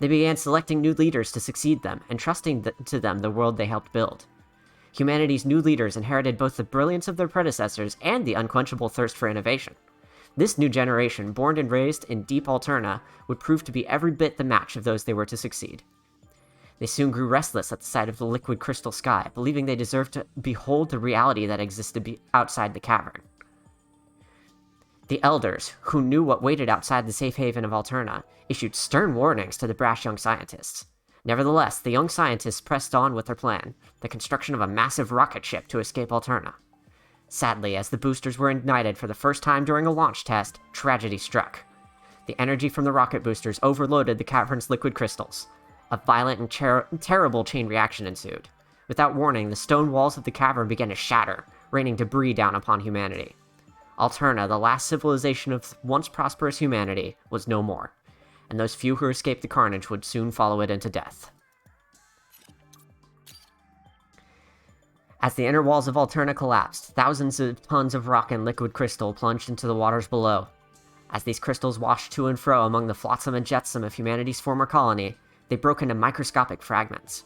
They began selecting new leaders to succeed them, and trusting to them the world they helped build. Humanity's new leaders inherited both the brilliance of their predecessors and the unquenchable thirst for innovation. This new generation, born and raised in deep Alterna, would prove to be every bit the match of those they were to succeed. They soon grew restless at the sight of the liquid crystal sky, believing they deserved to behold the reality that existed outside the cavern. The elders, who knew what waited outside the safe haven of Alterna, issued stern warnings to the brash young scientists. Nevertheless, the young scientists pressed on with their plan, the construction of a massive rocket ship to escape Alterna. Sadly, as the boosters were ignited for the first time during a launch test, tragedy struck. The energy from the rocket boosters overloaded the cavern's liquid crystals. A violent and terrible chain reaction ensued. Without warning, the stone walls of the cavern began to shatter, raining debris down upon humanity. Alterna, the last civilization of once prosperous humanity, was no more, and those few who escaped the carnage would soon follow it into death. As the inner walls of Alterna collapsed, thousands of tons of rock and liquid crystal plunged into the waters below. As these crystals washed to and fro among the flotsam and jetsam of humanity's former colony, they broke into microscopic fragments.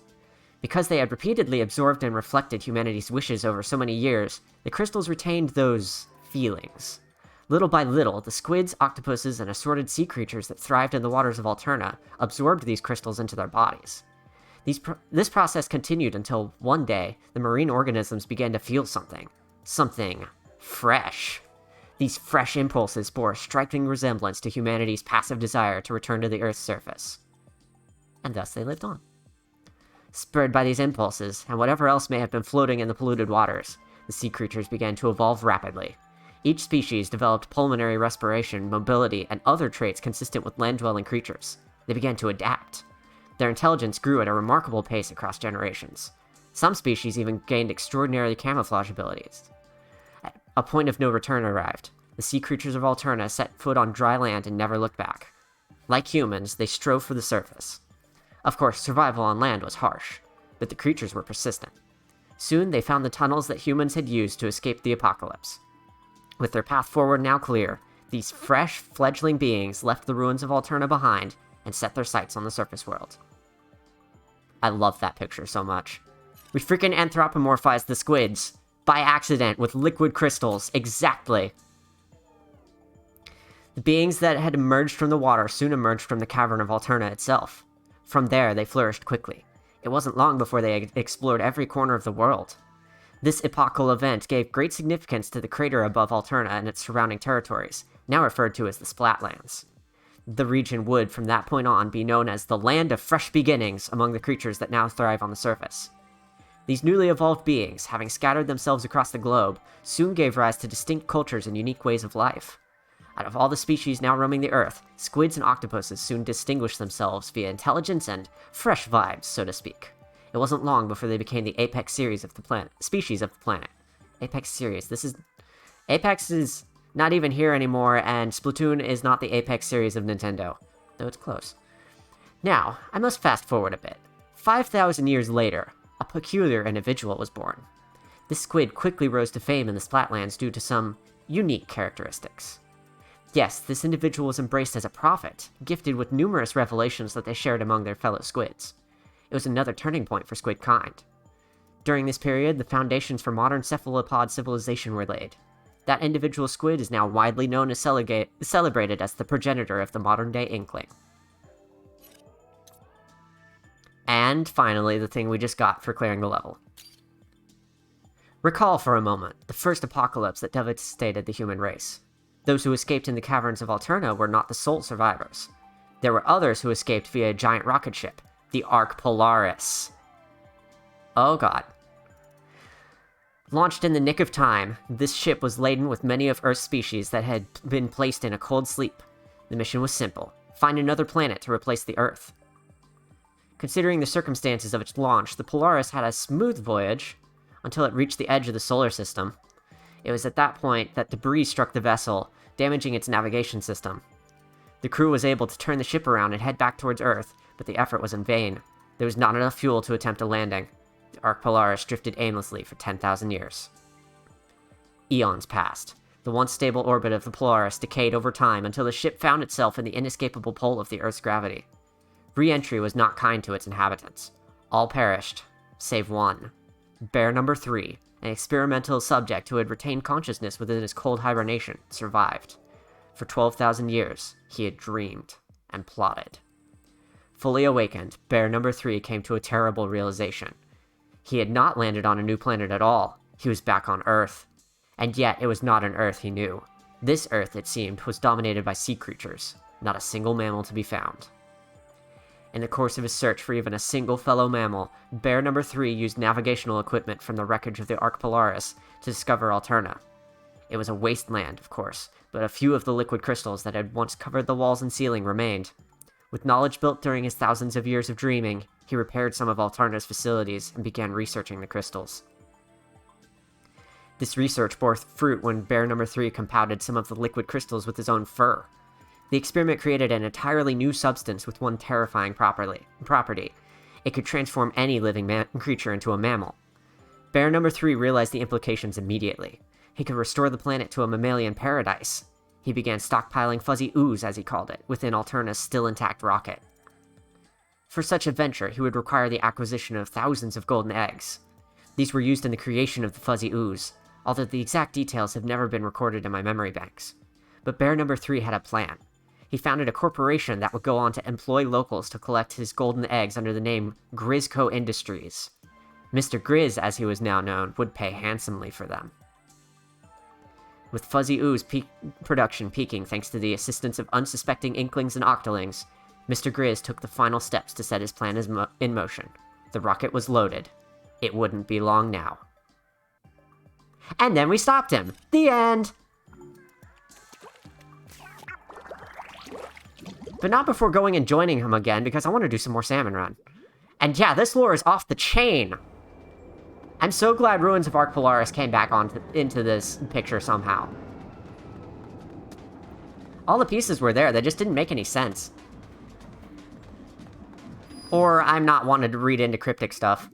Because they had repeatedly absorbed and reflected humanity's wishes over so many years, the crystals retained those feelings. Little by little, the squids, octopuses, and assorted sea creatures that thrived in the waters of Alterna absorbed these crystals into their bodies. This process continued until, one day, the marine organisms began to feel something. Something fresh. These fresh impulses bore a striking resemblance to humanity's passive desire to return to the Earth's surface. And thus they lived on. Spurred by these impulses, and whatever else may have been floating in the polluted waters, the sea creatures began to evolve rapidly. Each species developed pulmonary respiration, mobility, and other traits consistent with land-dwelling creatures. They began to adapt. Their intelligence grew at a remarkable pace across generations. Some species even gained extraordinary camouflage abilities. A point of no return arrived. The sea creatures of Alterna set foot on dry land and never looked back. Like humans, they strove for the surface. Of course, survival on land was harsh, but the creatures were persistent. Soon, they found the tunnels that humans had used to escape the apocalypse. With their path forward now clear, these fresh, fledgling beings left the ruins of Alterna behind and set their sights on the surface world. I love that picture so much. We freaking anthropomorphized the squids, by accident, with liquid crystals, exactly! The beings that had emerged from the water soon emerged from the cavern of Alterna itself. From there, they flourished quickly. It wasn't long before they explored every corner of the world. This epochal event gave great significance to the crater above Alterna and its surrounding territories, now referred to as the Splatlands. The region would, from that point on, be known as the Land of Fresh Beginnings among the creatures that now thrive on the surface. These newly evolved beings, having scattered themselves across the globe, soon gave rise to distinct cultures and unique ways of life. Out of all the species now roaming the Earth, squids and octopuses soon distinguished themselves via intelligence and fresh vibes, so to speak. It wasn't long before they became the apex species of the planet. Apex series. Apex is not even here anymore, and Splatoon is not the Apex series of Nintendo, though it's close. Now, I must fast forward a bit. 5,000 years later, a peculiar individual was born. This squid quickly rose to fame in the Splatlands due to some unique characteristics. Yes, this individual was embraced as a prophet, gifted with numerous revelations that they shared among their fellow squids. It was another turning point for squid kind. During this period, the foundations for modern cephalopod civilization were laid. That individual squid is now widely known as celebrated as the progenitor of the modern-day Inkling. And finally, the thing we just got for clearing the level. Recall for a moment the first apocalypse that devastated the human race. Those who escaped in the caverns of Alterna were not the sole survivors. There were others who escaped via a giant rocket ship, the Ark Polaris. Oh god. Launched in the nick of time, this ship was laden with many of Earth's species that had been placed in a cold sleep. The mission was simple: find another planet to replace the Earth. Considering the circumstances of its launch, the Polaris had a smooth voyage until it reached the edge of the solar system. It was at that point that debris struck the vessel, damaging its navigation system. The crew was able to turn the ship around and head back towards Earth, but the effort was in vain. There was not enough fuel to attempt a landing. The Arc Polaris drifted aimlessly for 10,000 years. Eons passed. The once stable orbit of the Polaris decayed over time until the ship found itself in the inescapable pull of the Earth's gravity. Re-entry was not kind to its inhabitants. All perished, save one. Bear number 3, an experimental subject who had retained consciousness within his cold hibernation, survived. For 12,000 years, he had dreamed and plotted. Fully awakened, Bear number 3 came to a terrible realization. He had not landed on a new planet at all. He was back on Earth. And yet, it was not an Earth he knew. This Earth, it seemed, was dominated by sea creatures, not a single mammal to be found. In the course of his search for even a single fellow mammal, Bear number 3 used navigational equipment from the wreckage of the Arc Polaris to discover Alterna. It was a wasteland, of course, but a few of the liquid crystals that had once covered the walls and ceiling remained. With knowledge built during his thousands of years of dreaming, he repaired some of Alterna's facilities and began researching the crystals. This research bore fruit when Bear number 3 compounded some of the liquid crystals with his own fur. The experiment created an entirely new substance with one terrifying property. It could transform any living creature into a mammal. Bear number 3 realized the implications immediately. He could restore the planet to a mammalian paradise. He began stockpiling fuzzy ooze, as he called it, within Alterna's still intact rocket. For such a venture, he would require the acquisition of thousands of golden eggs. These were used in the creation of the fuzzy ooze, although the exact details have never been recorded in my memory banks. But Bear number 3 had a plan. He founded a corporation that would go on to employ locals to collect his golden eggs under the name Grizzco Industries. Mr. Grizz, as he was now known, would pay handsomely for them. With fuzzy ooze production peaking thanks to the assistance of unsuspecting inklings and octolings, Mr. Grizz took the final steps to set his plan in motion. The rocket was loaded. It wouldn't be long now. And then we stopped him! The end! But not before going and joining him again, because I want to do some more Salmon Run. And yeah, this lore is off the chain! I'm so glad Ruins of Arc Polaris came back into this picture somehow. All the pieces were there, they just didn't make any sense. Or I'm not wanting to read into cryptic stuff.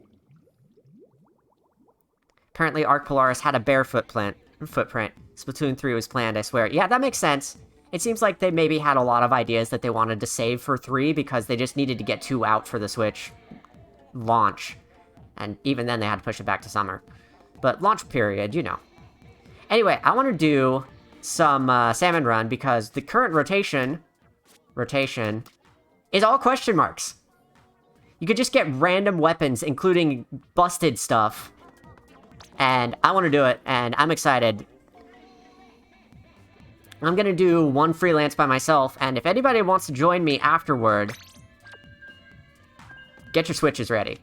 Apparently Arc Polaris had a bear footprint. Splatoon 3 was planned, I swear. Yeah, that makes sense. It seems like they maybe had a lot of ideas that they wanted to save for 3 because they just needed to get 2 out for the Switch launch. And even then they had to push it back to summer. But launch period, you know. Anyway, I want to do some Salmon Run because the current rotation is all question marks. You could just get random weapons, including busted stuff. And I want to do it, and I'm excited. I'm gonna do one freelance by myself, and if anybody wants to join me afterward, get your Switches ready.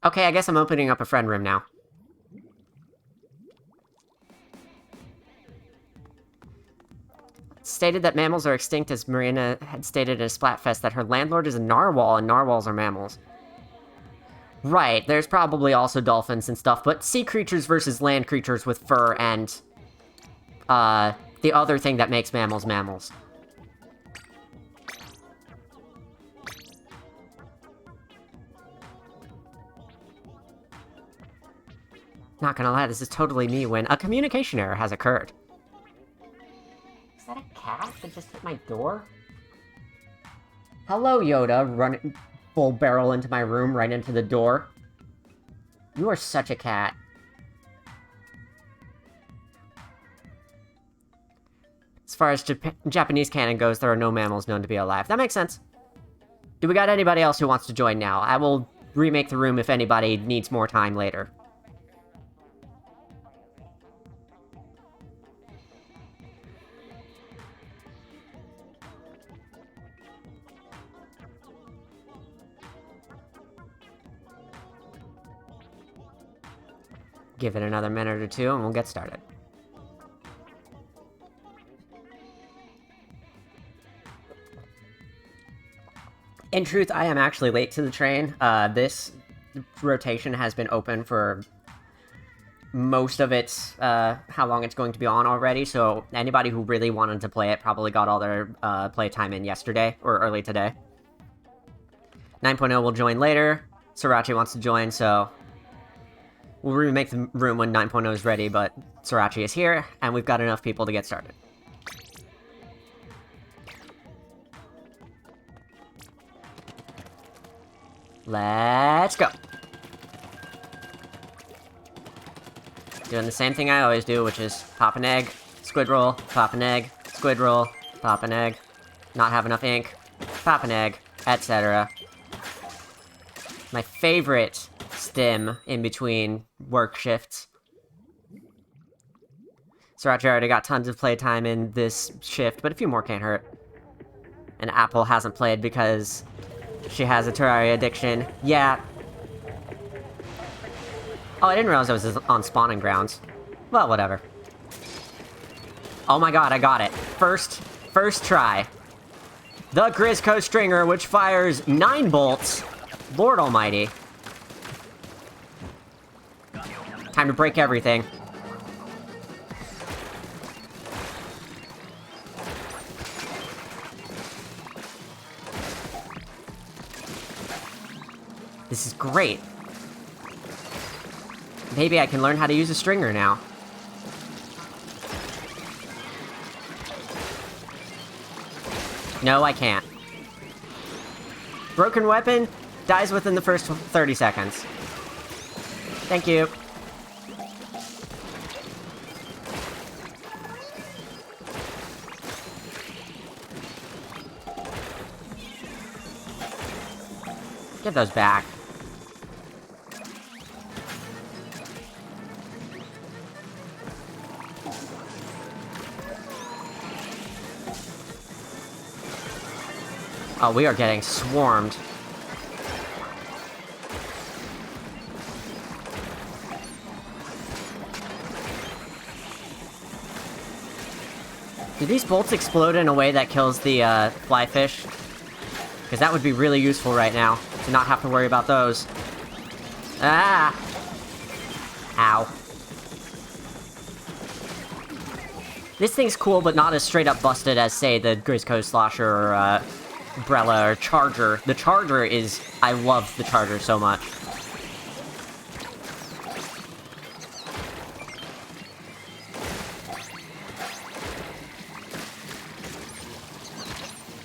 Okay, I guess I'm opening up a friend room now. Stated that mammals are extinct, as Marina had stated in a Splatfest that her landlord is a narwhal and narwhals are mammals. Right, there's probably also dolphins and stuff, but sea creatures versus land creatures with fur and the other thing that makes mammals mammals. Not gonna lie, this is totally me when a communication error has occurred. Is that a cat that just hit my door? Hello, Yoda, running full barrel into my room, right into the door. You are such a cat. As far as Japanese canon goes, there are no mammals known to be alive. That makes sense. Do we got anybody else who wants to join now? I will remake the room if anybody needs more time later. Give it another minute or two and we'll get started. In truth, I am actually late to the train. This rotation has been open for most of its, how long it's going to be on already, so anybody who really wanted to play it probably got all their, playtime in yesterday, or early today. 9.0 will join later. Sriracha wants to join, so... we'll remake the room when 9.0 is ready, but Sriracha is here, and we've got enough people to get started. Let's go! Doing the same thing I always do, which is pop an egg, squid roll, pop an egg, squid roll, pop an egg, not have enough ink, pop an egg, etc. My favorite stim in between work shifts. Sriracha already got tons of playtime in this shift, but a few more can't hurt. And Apple hasn't played because she has a Terraria addiction. Yeah. Oh, I didn't realize I was on spawning grounds. Well, whatever. Oh my god, I got it. First try. The Grizzco Stringer, which fires 9 bolts. Lord almighty. Time to break everything. This is great. Maybe I can learn how to use a stringer now. No, I can't. Broken weapon dies within the first 30 seconds. Thank you. Get those back. Oh, we are getting swarmed. Do these bolts explode in a way that kills the, flyfish? Because that would be really useful right now, to not have to worry about those. Ah! Ow. This thing's cool, but not as straight up busted as, say, the Grizzco Slosher or, Umbrella or Charger. The Charger is... I love the Charger so much.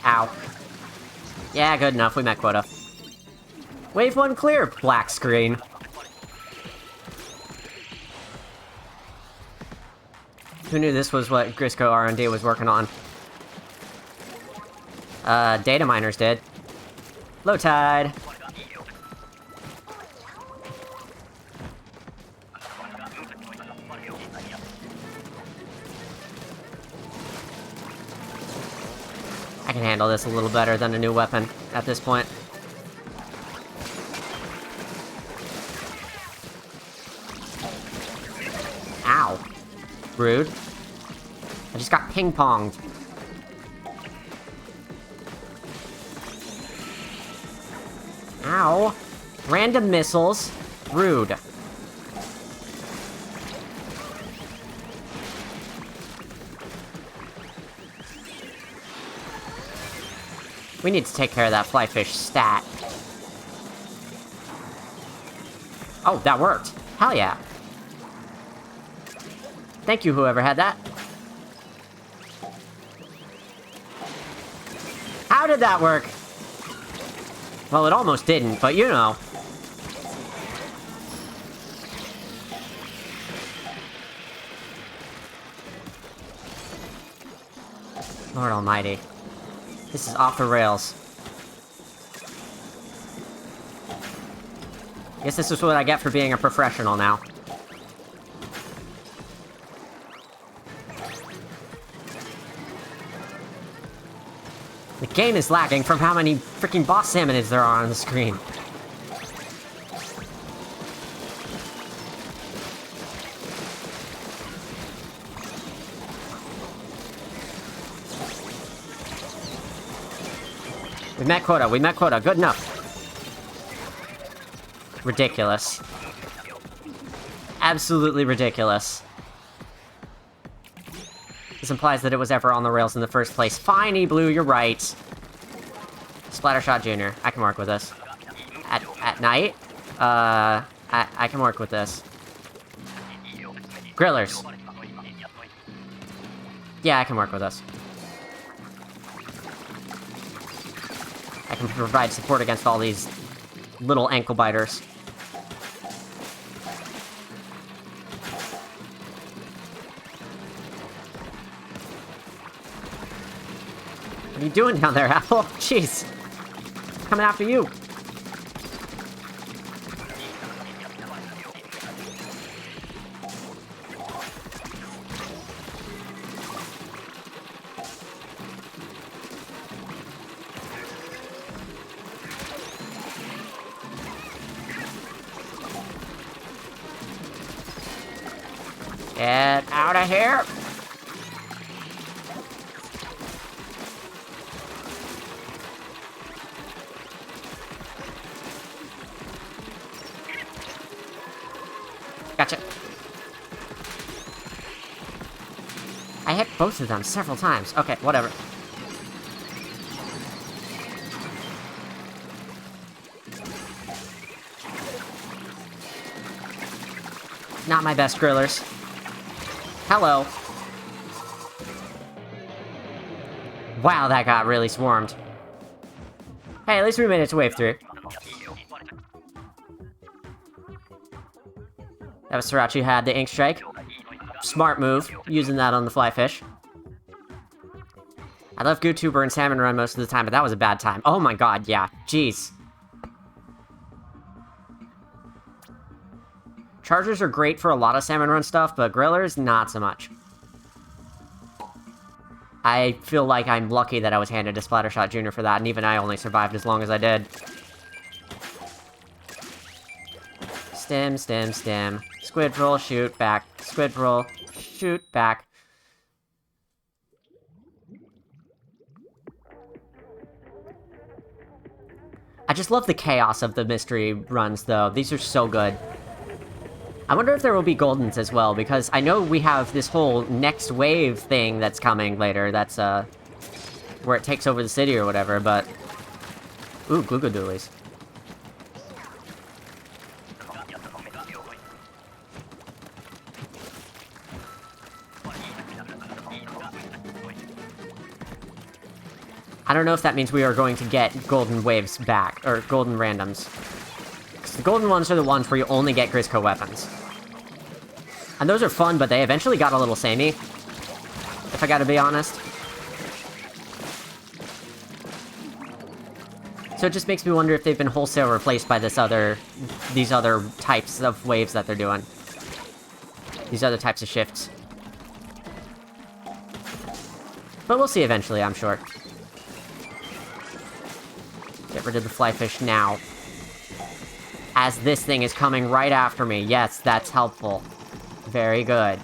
Ow. Yeah, good enough. We met quota. Wave 1 clear! Black screen. Who knew this was what Grizzco R&D was working on? Data miners did. Low tide. I can handle this a little better than a new weapon at this point. Ow. Rude. I just got ping-ponged. Ow. Random missiles. Rude. We need to take care of that flyfish stat. Oh, that worked. Hell yeah. Thank you, whoever had that. How did that work? Well, it almost didn't, but you know. Lord almighty. This is off the rails. Guess this is what I get for being a professional now. The game is lagging from how many freaking boss salmonids there are on the screen. We met quota, good enough. Ridiculous. absolutely ridiculous. This implies that it was ever on the rails in the first place. Fine, E-Blue, you're right. Splattershot Jr. I can work with this. At night? I can work with this. Grillers. Yeah, I can work with this. I can provide support against all these little ankle biters. What are you doing down there, Apple? Jeez. Coming after you. Get out of here! Gotcha. I hit both of them several times. Okay, whatever. Not my best grillers. Hello. Wow, that got really swarmed. Hey, at least we made it to wave 3. That was Sriracha had the Ink Strike. Smart move, using that on the Flyfish. I love GooTuber and Salmon Run most of the time, but that was a bad time. Oh my god, yeah. Jeez. Chargers are great for a lot of Salmon Run stuff, but grillers, not so much. I feel like I'm lucky that I was handed a Splattershot Jr. for that, and even I only survived as long as I did. Stim, stim, stim. Squidroll, shoot, back. Squidroll, shoot, back. I just love the chaos of the mystery runs, though. These are so good. I wonder if there will be Goldens as well, because I know we have this whole next wave thing that's coming later, that's, where it takes over the city or whatever, but... Ooh, Gloogodoolies. I don't know if that means we are going to get golden waves back, or golden randoms. Because the golden ones are the ones where you only get Grizzco weapons. And those are fun, but they eventually got a little samey. If I gotta be honest. So it just makes me wonder if they've been wholesale replaced by these other types of waves that they're doing. These other types of shifts. But we'll see eventually, I'm sure. Get rid of the Flyfish now. As this thing is coming right after me. Yes, that's helpful. Very good.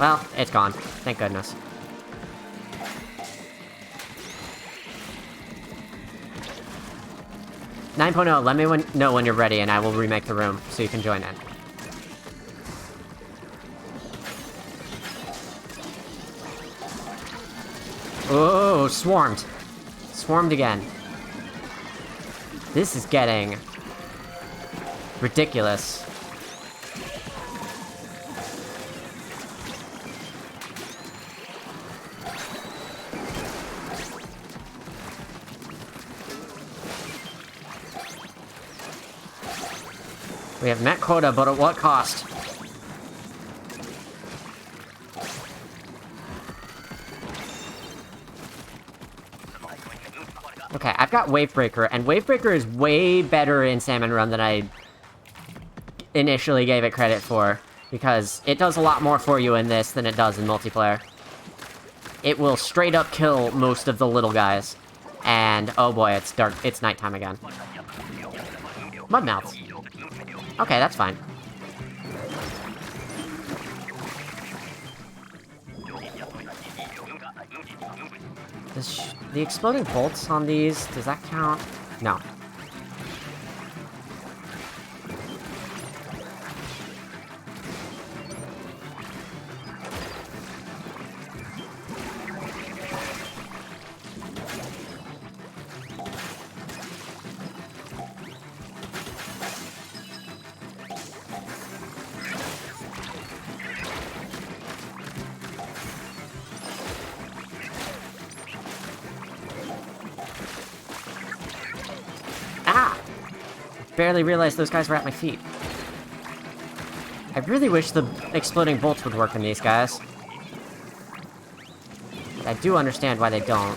Well, it's gone. Thank goodness. .9.0, let me know when you're ready and I will remake the room so you can join in. Oh, swarmed. Swarmed again. This is getting ridiculous. We have met quota, but at what cost? Okay, I've got Wavebreaker, and Wavebreaker is way better in Salmon Run than I initially gave it credit for, because it does a lot more for you in this than it does in multiplayer. It will straight up kill most of the little guys, and oh boy, it's dark, it's nighttime again. Mudmouths. Okay, that's fine. the exploding bolts on these, does that count? No. Barely realized those guys were at my feet. I really wish the exploding bolts would work on these guys. I do understand why they don't.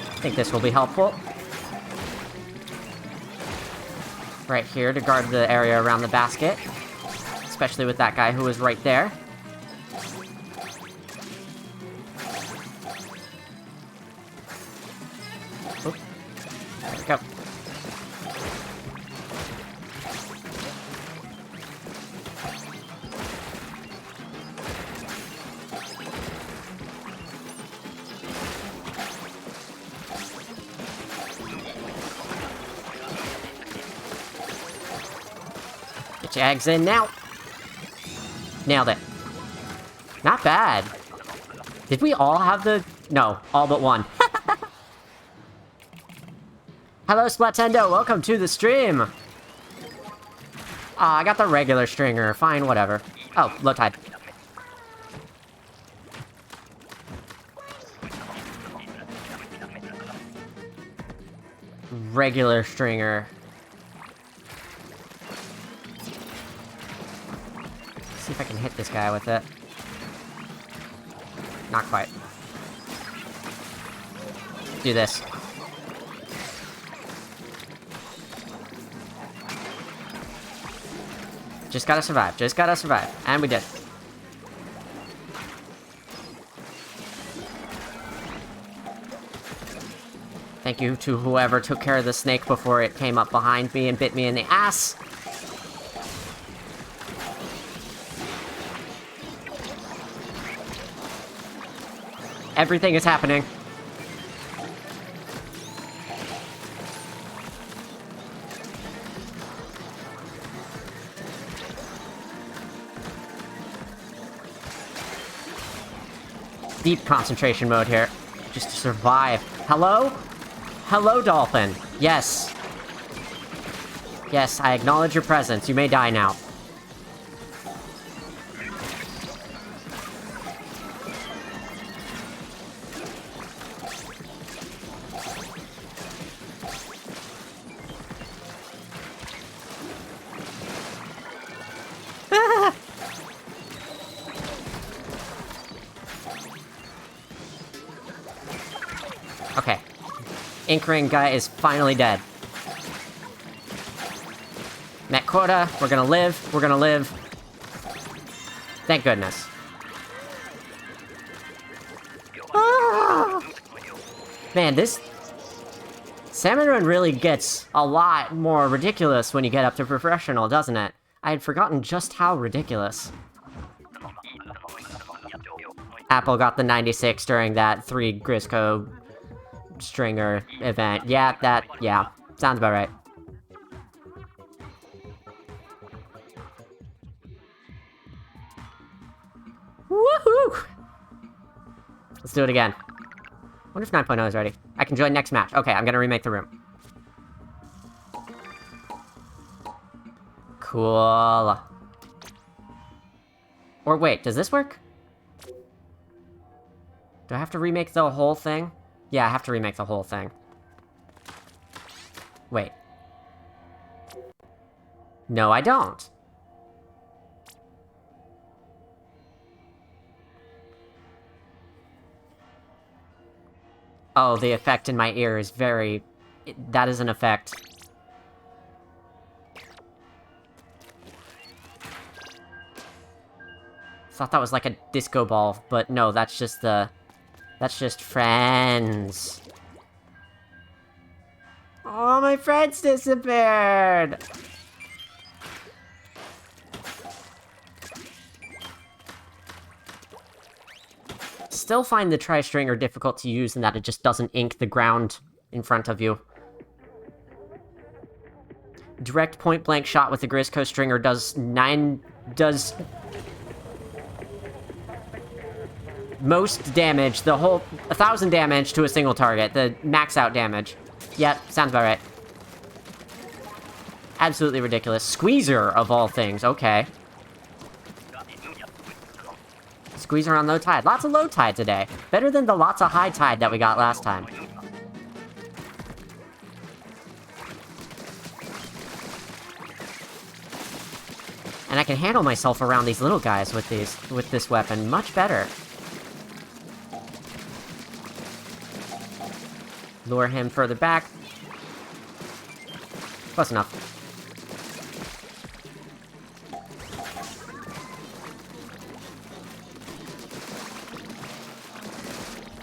I think this will be helpful. Right here to guard the area around the basket. Especially with that guy who was right there. Go. Get your eggs in now. Nailed it. Not bad. Did we all have the... No, all but one. Hello, Splatoon, welcome to the stream! I got the regular stringer. Fine, whatever. Oh, low tide. Regular stringer. See if I can hit this guy with it. Not quite. Do this. Just gotta survive, just gotta survive. And we did. Thank you to whoever took care of the snake before it came up behind me and bit me in the ass. Everything is happening. Deep concentration mode here, just to survive. Hello? Hello, dolphin. Yes. Yes, I acknowledge your presence. You may die now. Okay. Ink-ring guy is finally dead. Met quota, we're gonna live, we're gonna live. Thank goodness. Ah! Man, this... Salmon Run really gets a lot more ridiculous when you get up to professional, doesn't it? I had forgotten just how ridiculous. Apple got the 96 during that 3 Grizzco Stringer event. Yeah, sounds about right. Woohoo! Let's do it again. Wonder if 9.0 is ready. I can join next match. Okay, I'm gonna remake the room. Cool. Or wait, does this work? Do I have to remake the whole thing? Yeah, I have to remake the whole thing. Wait. No, I don't. Oh, the effect in my ear is very... That is an effect. Thought that was like a disco ball, but no, that's just the... That's just friends. Oh, my friends disappeared! still find the Tri-Stringer difficult to use in that it just doesn't ink the ground in front of you. Direct point-blank shot with the Grizzco Stringer does most damage, 1,000 damage to a single target, the max-out damage. Yep, sounds about right. Absolutely ridiculous. Squeezer, of all things, okay. Squeezer on low tide. Lots of low tide today. Better than the lots of high tide that we got last time. And I can handle myself around these little guys with this weapon much better. Lure him further back. Close enough.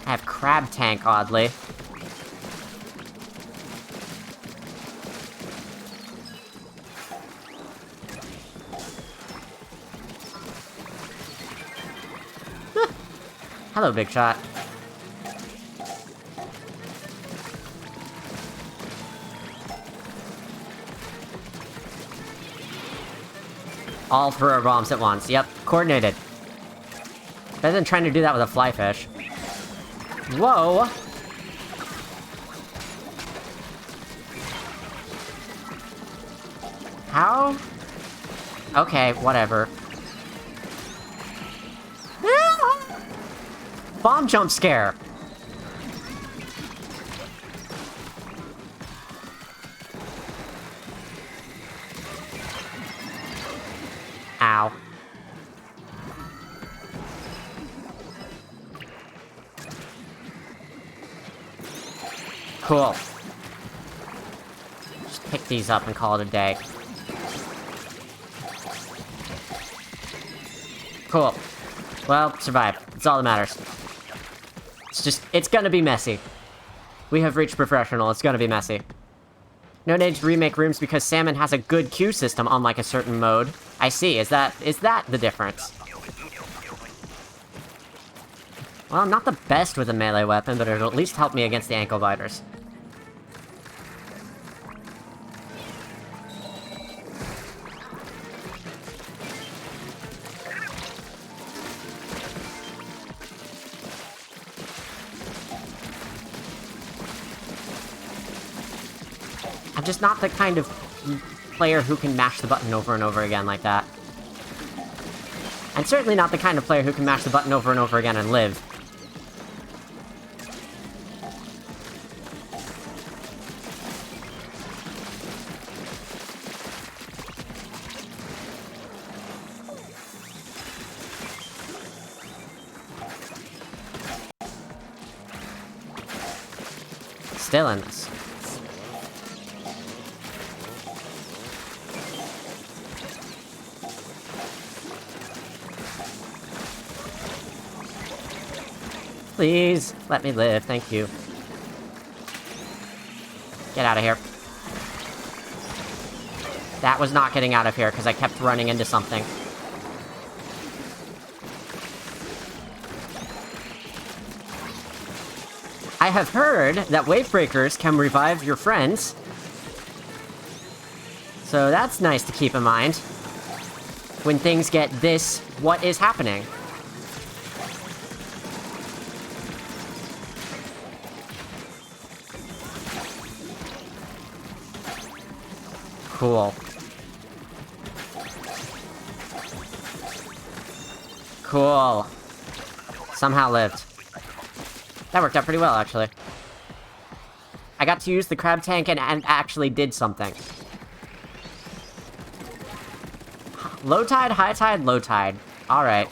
I have Crab Tank, oddly. Hello, Big Shot. All throw bombs at once. Yep, coordinated. Better than trying to do that with a fly fish. Whoa! How? Okay, whatever. Bomb jump scare! Ow. Cool. Just pick these up and call it a day. Cool. Well, survive. That's all that matters. It's gonna be messy. We have reached professional, it's gonna be messy. No need to remake rooms because Salmon has a good queue system, unlike a certain mode. I see, is that the difference? Well, I'm not the best with a melee weapon, but it'll at least help me against the ankle biters. I'm just not the kind of player who can mash the button over and over again like that. And certainly not the kind of player who can mash the button over and over again and live. Still in this. Please, let me live, thank you. Get out of here. That was not getting out of here, because I kept running into something. I have heard that wave breakers can revive your friends. So that's nice to keep in mind. When things get this, what is happening? Cool. Cool. Somehow lived. That worked out pretty well, actually. I got to use the crab tank and actually did something. Low tide, high tide, low tide. Alright.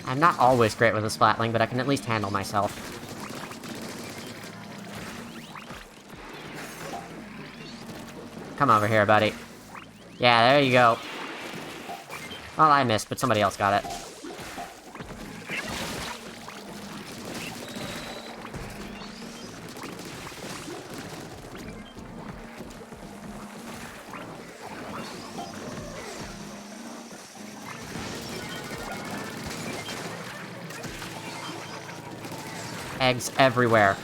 I'm not always great with a splatling, but I can at least handle myself. Come over here, buddy. Yeah, there you go. Well, I missed, but somebody else got it. Eggs everywhere.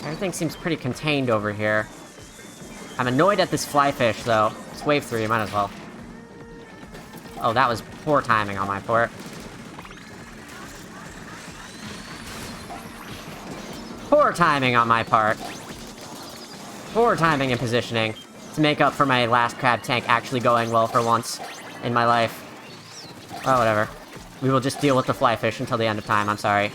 Everything seems pretty contained over here. I'm annoyed at this flyfish, though. It's wave 3, might as well. Oh, that was poor timing on my part. Poor timing on my part. Poor timing and positioning to make up for my last crab tank actually going well for once in my life. Oh, whatever. We will just deal with the flyfish until the end of time, I'm sorry.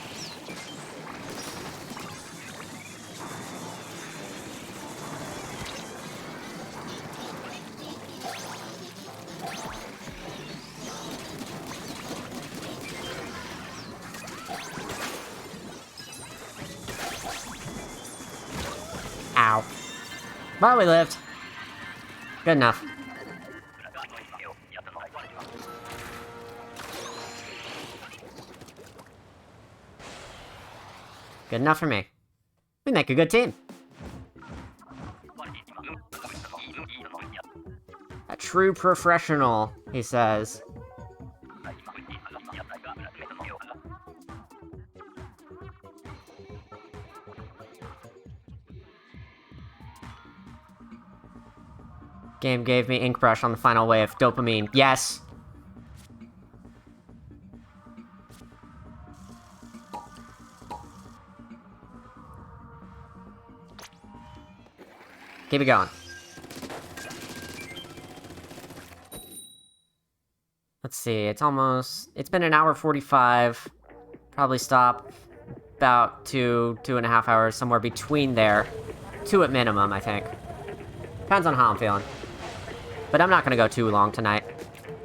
Ow. Well, we lived. Good enough. Good enough for me. We make a good team. A true professional, he says. Game gave me ink brush on the final wave. Dopamine. Yes! Keep it going. Let's see, it's been an hour 45. Probably stop about 2.5 hours, somewhere between there. 2 at minimum, I think. Depends on how I'm feeling. But I'm not gonna go too long tonight.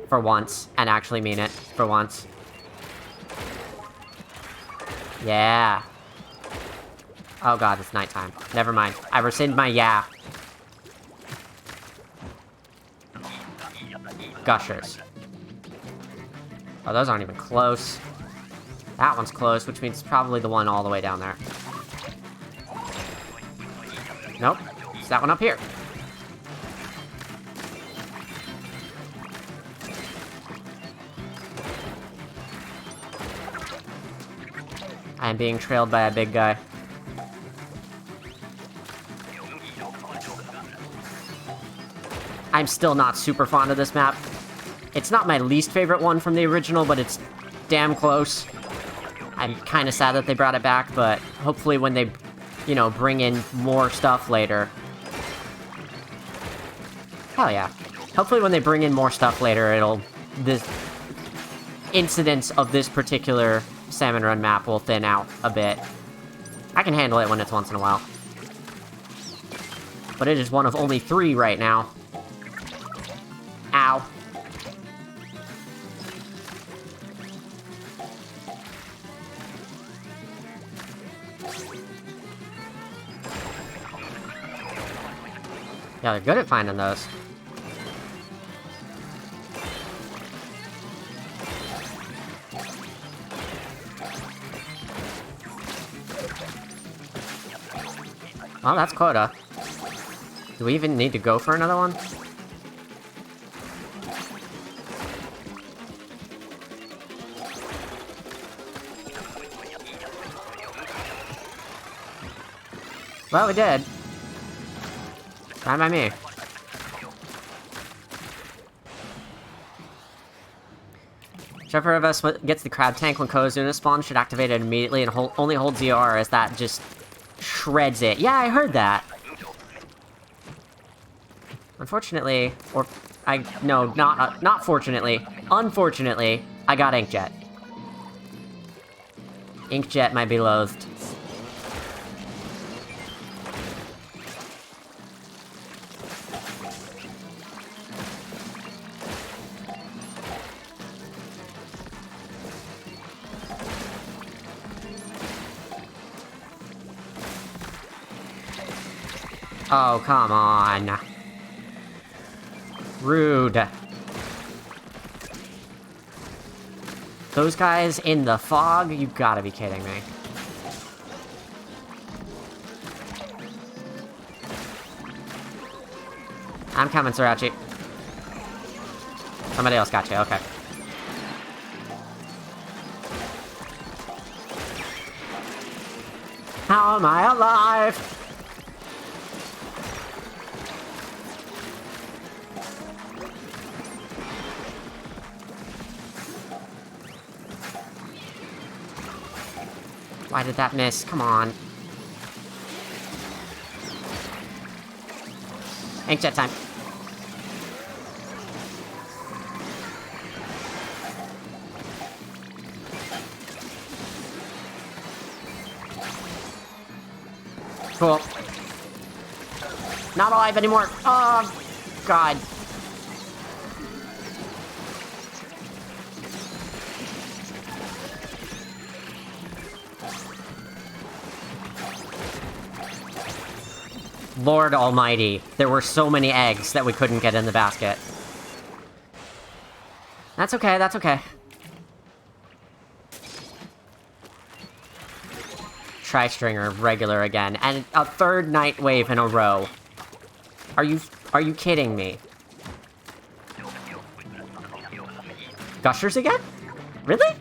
For once. And actually mean it. For once. Yeah. Oh god, it's nighttime. Never mind. I rescind my yeah. Gushers. Oh, those aren't even close. That one's close, which means it's probably the one all the way down there. Nope. It's that one up here. I am being trailed by a big guy. I'm still not super fond of this map. It's not my least favorite one from the original, but it's damn close. I'm kind of sad that they brought it back, but hopefully when they, you know, bring in more stuff later. Hell yeah. Hopefully when they bring in more stuff later, this incidence of this particular Salmon Run map will thin out a bit. I can handle it when it's once in a while. But it is one of only 3 right now. Ow. Yeah, they're good at finding those. Well, that's quota. Do we even need to go for another one? Well, we did. Fine by me. Whichever of us gets the crab tank when Kozuna spawns should activate it immediately and only hold ZR as that just shreds it. Yeah, I heard that. Unfortunately, not fortunately. Unfortunately, I got Inkjet. Inkjet might be loathed. Oh, come on. Rude. Those guys in the fog? You gotta be kidding me. I'm coming, Srirachi. Somebody else got you, okay. How am I alive? Why did that miss? Come on. Inkjet time. Cool. Not alive anymore. Oh, God. Lord Almighty, there were so many eggs that we couldn't get in the basket. That's okay, that's okay. Try Stringer, regular again, and a third night wave in a row. Are you kidding me? Gushers again? Really?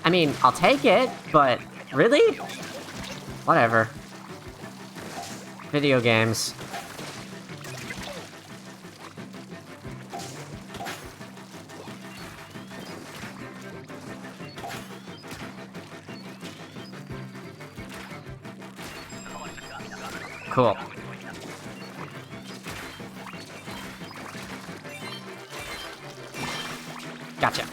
I mean, I'll take it, but really? Whatever. Video games. Cool. Gotcha.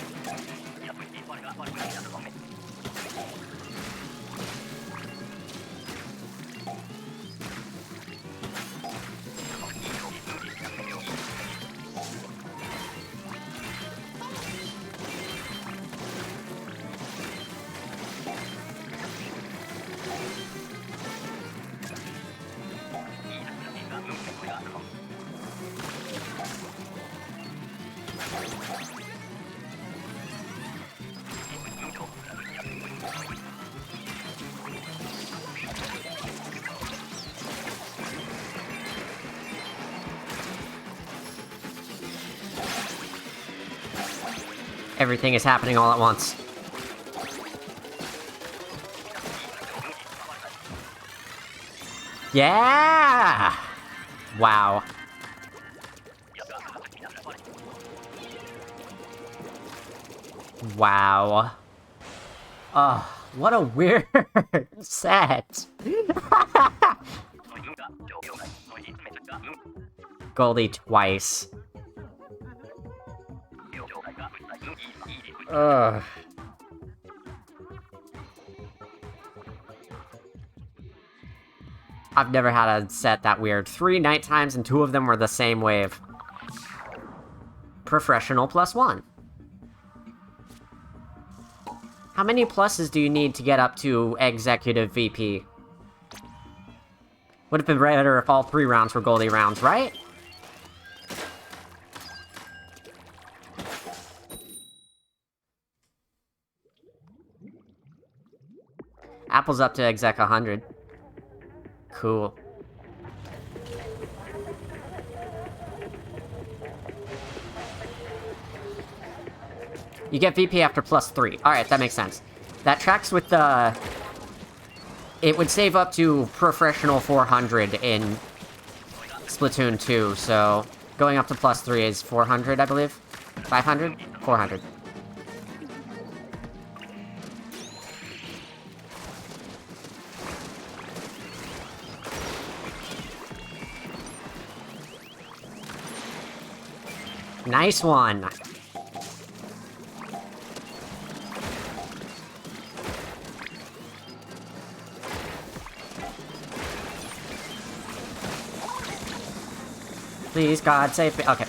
Everything is happening all at once. Yeah! Wow. Wow. Oh, what a weird set. Goldie twice. Ugh. I've never had a set that weird. 3 night times and 2 of them were the same wave. Professional +1. How many pluses do you need to get up to Executive VP? Would have been better if all 3 rounds were Goldie rounds, right? Apple's up to exec 100. Cool. You get VP after +3. Alright, that makes sense. That tracks with the... It would save up to Professional 400 in Splatoon 2, so... Going up to +3 is 400, I believe? 500? 400. Nice one! Please, God, save me. Okay.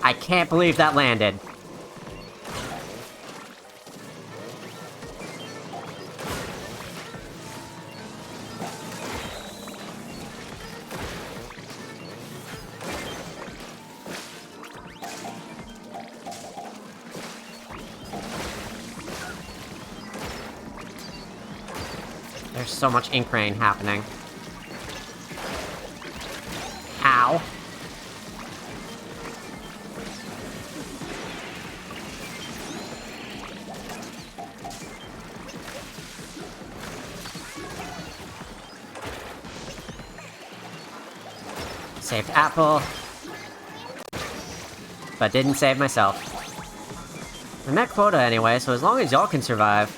I can't believe that landed. There's so much ink rain happening. Ow. Saved apple. But didn't save myself. I met quota anyway, so as long as y'all can survive.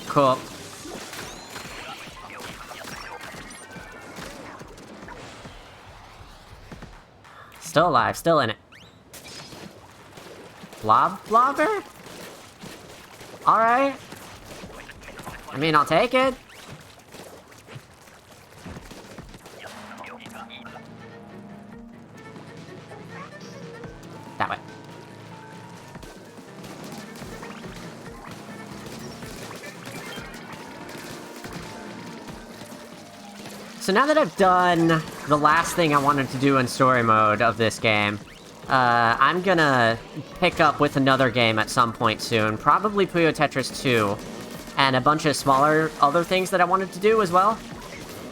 Cool. Still alive, still in it. Blobber? Alright. I mean, I'll take it. That way. So now that I've done the last thing I wanted to do in story mode of this game, I'm gonna pick up with another game at some point soon, probably Puyo Tetris 2, and a bunch of smaller other things that I wanted to do as well.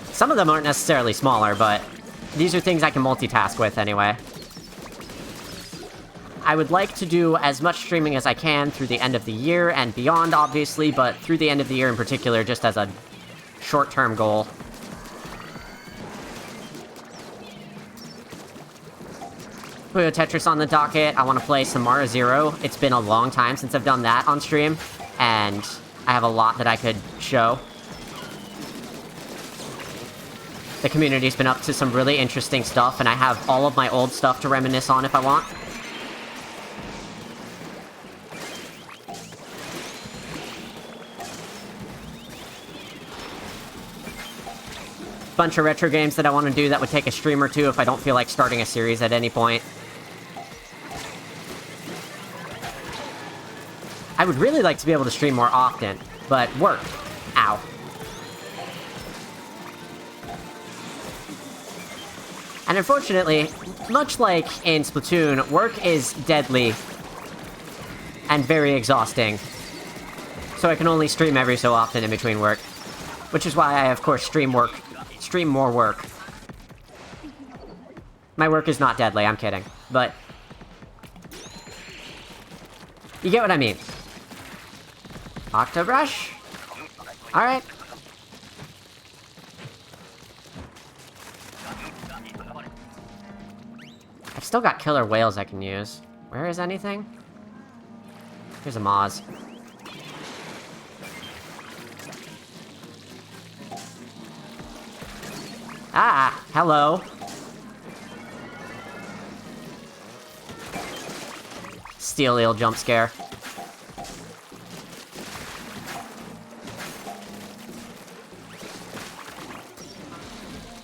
Some of them aren't necessarily smaller, but these are things I can multitask with anyway. I would like to do as much streaming as I can through the end of the year and beyond, obviously, but through the end of the year in particular, just as a short-term goal. Puyo Tetris on the docket. I want to play Samara Zero. It's been a long time since I've done that on stream, and I have a lot that I could show. The community's been up to some really interesting stuff, and I have all of my old stuff to reminisce on if I want. Bunch of retro games that I want to do that would take a stream or two if I don't feel like starting a series at any point. I would really like to be able to stream more often, but work. Ow. And unfortunately, much like in Splatoon, work is deadly and very exhausting. So I can only stream every so often in between work. Which is why I, of course, stream more work. My work is not deadly, I'm kidding. But you get what I mean. Octobrush? Alright. I've still got killer whales I can use. Where is anything? Here's a Moz. Ah, hello. Steel eel jump scare.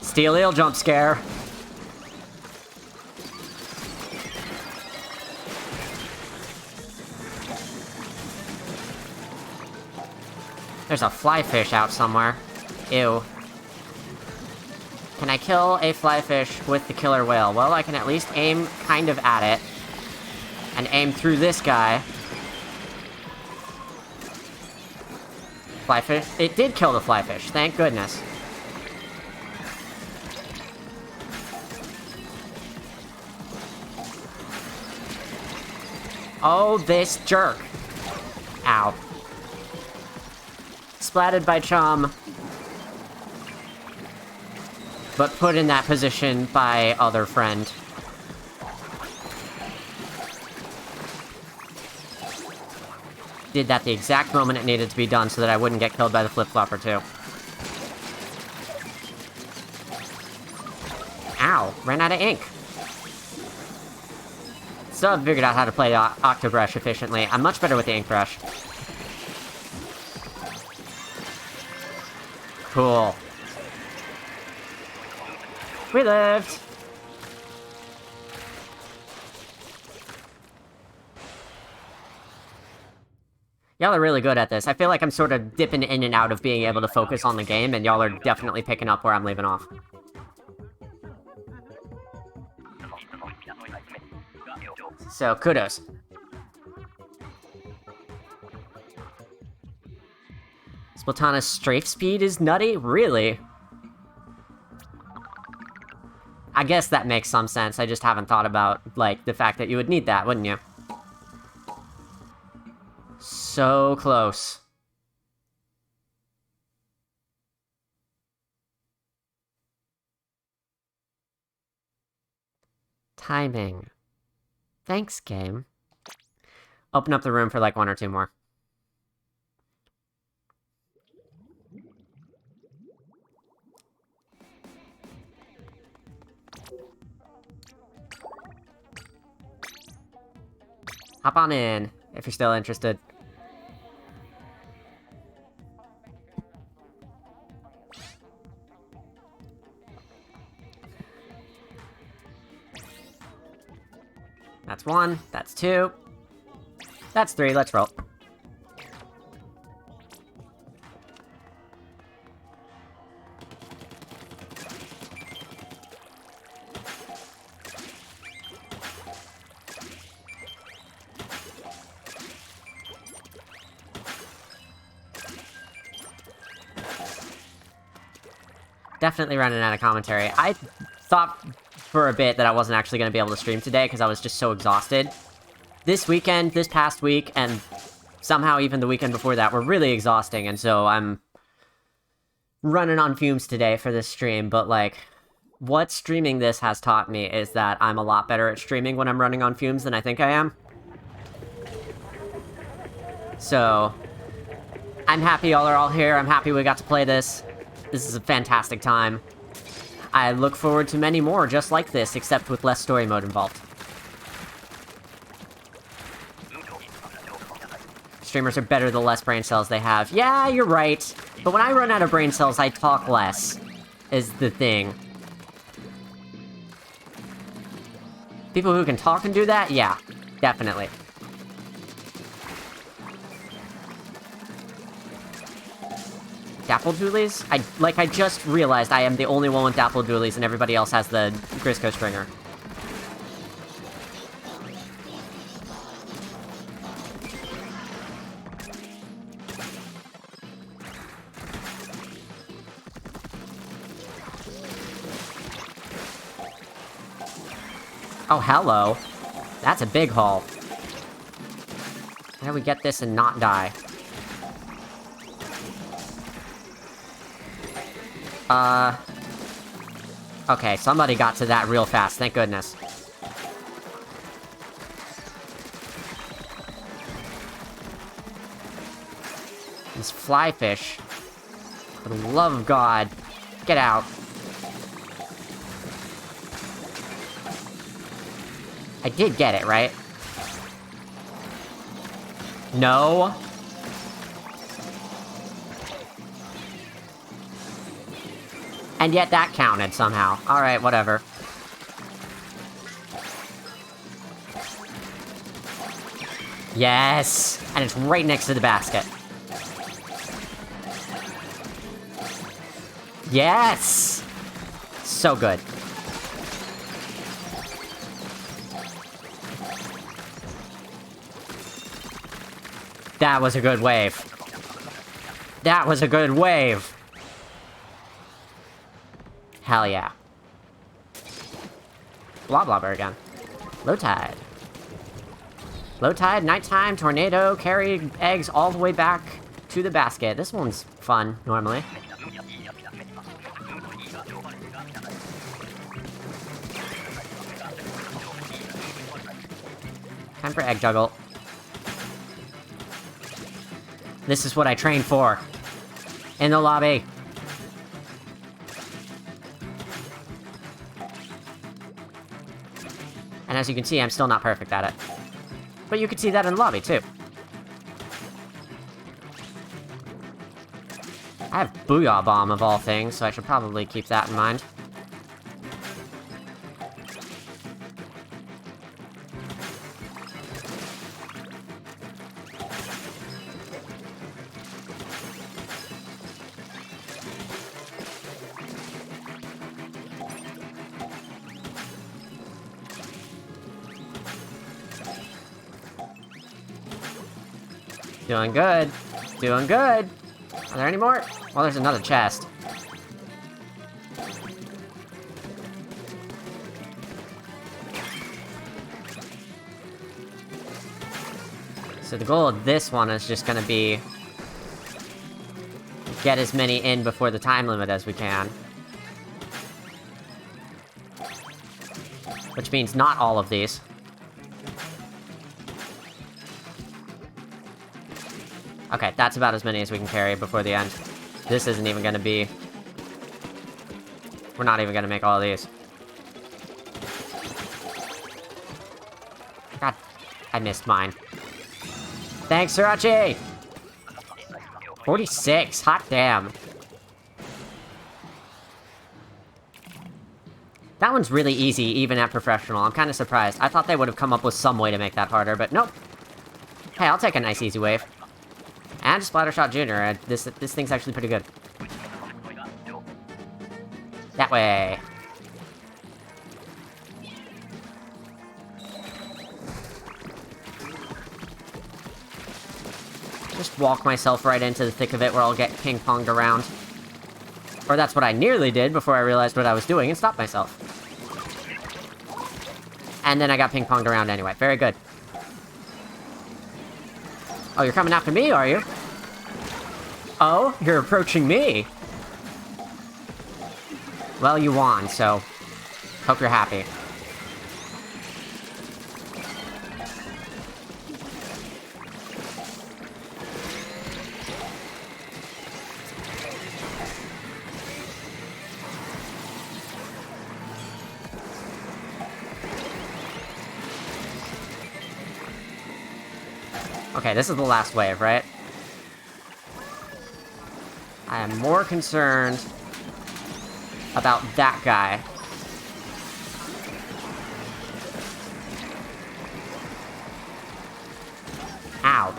Steel eel jump scare. There's a fly fish out somewhere. Ew. Can I kill a flyfish with the killer whale? Well, I can at least aim kind of at it. And aim through this guy. Flyfish? It did kill the flyfish, thank goodness. Oh, this jerk. Ow. Splatted by chum. But put in that position by other friend. Did that the exact moment it needed to be done so that I wouldn't get killed by the flip-flopper too. Ow, ran out of ink. Still haven't figured out how to play Octobrush efficiently. I'm much better with the ink brush. Cool. We lived! Y'all are really good at this. I feel like I'm sort of dipping in and out of being able to focus on the game, and y'all are definitely picking up where I'm leaving off. So, kudos. Splatana's strafe speed is nutty? Really? I guess that makes some sense. I just haven't thought about, like, the fact that you would need that, wouldn't you? So close. Timing. Thanks, game. Open up the room for like 1 or 2 more. Hop on in, if you're still interested. That's 1, that's 2. That's 3, let's roll. Definitely running out of commentary. I thought for a bit that I wasn't actually going to be able to stream today because I was just so exhausted. This weekend, this past week, and somehow even the weekend before that were really exhausting, and so I'm running on fumes today for this stream, but like, what streaming this has taught me is that I'm a lot better at streaming when I'm running on fumes than I think I am. So, I'm happy y'all are all here, I'm happy we got to play this. This is a fantastic time. I look forward to many more just like this, except with less story mode involved. Streamers are better the less brain cells they have. Yeah, you're right. But when I run out of brain cells, I talk less, is the thing. People who can talk and do that? Yeah, definitely. Dapple Doolies? I just realized I am the only one with Dapple Doolies and everybody else has the Grizzco Stringer. Oh, hello. That's a big haul. How do we get this and not die? Okay, somebody got to that real fast, thank goodness. These flyfish. For the love of God. Get out. I did get it, right? No? And yet that counted somehow. Alright, whatever. Yes! And it's right next to the basket. Yes! So good. That was a good wave. That was a good wave! Hell yeah. Blah blah bear again. Low tide. Low tide, nighttime, tornado, carry eggs all the way back to the basket. This one's fun, normally. Time for egg juggle. This is what I trained for. In the lobby. And as you can see, I'm still not perfect at it. But you can see that in the lobby, too. I have Booyah Bomb of all things, so I should probably keep that in mind. Doing good. Doing good. Are there any more? Well, there's another chest. So the goal of this one is just gonna be get as many in before the time limit as we can. Which means not all of these. Okay, that's about as many as we can carry before the end. This isn't even gonna be... We're not even gonna make all of these. God, I missed mine. Thanks, Sriracha! 46, hot damn. That one's really easy, even at Professional. I'm kinda surprised. I thought they would have come up with some way to make that harder, but nope. Hey, I'll take a nice easy wave. And Splattershot Jr. This thing's actually pretty good. That way. Just walk myself right into the thick of it where I'll get ping-ponged around. Or that's what I nearly did before I realized what I was doing and stopped myself. And then I got ping-ponged around anyway. Very good. Oh, you're coming after me, are you? Oh, you're approaching me. Well, you won, so hope you're happy. Okay, this is the last wave, right? I am more concerned about that guy. Ow.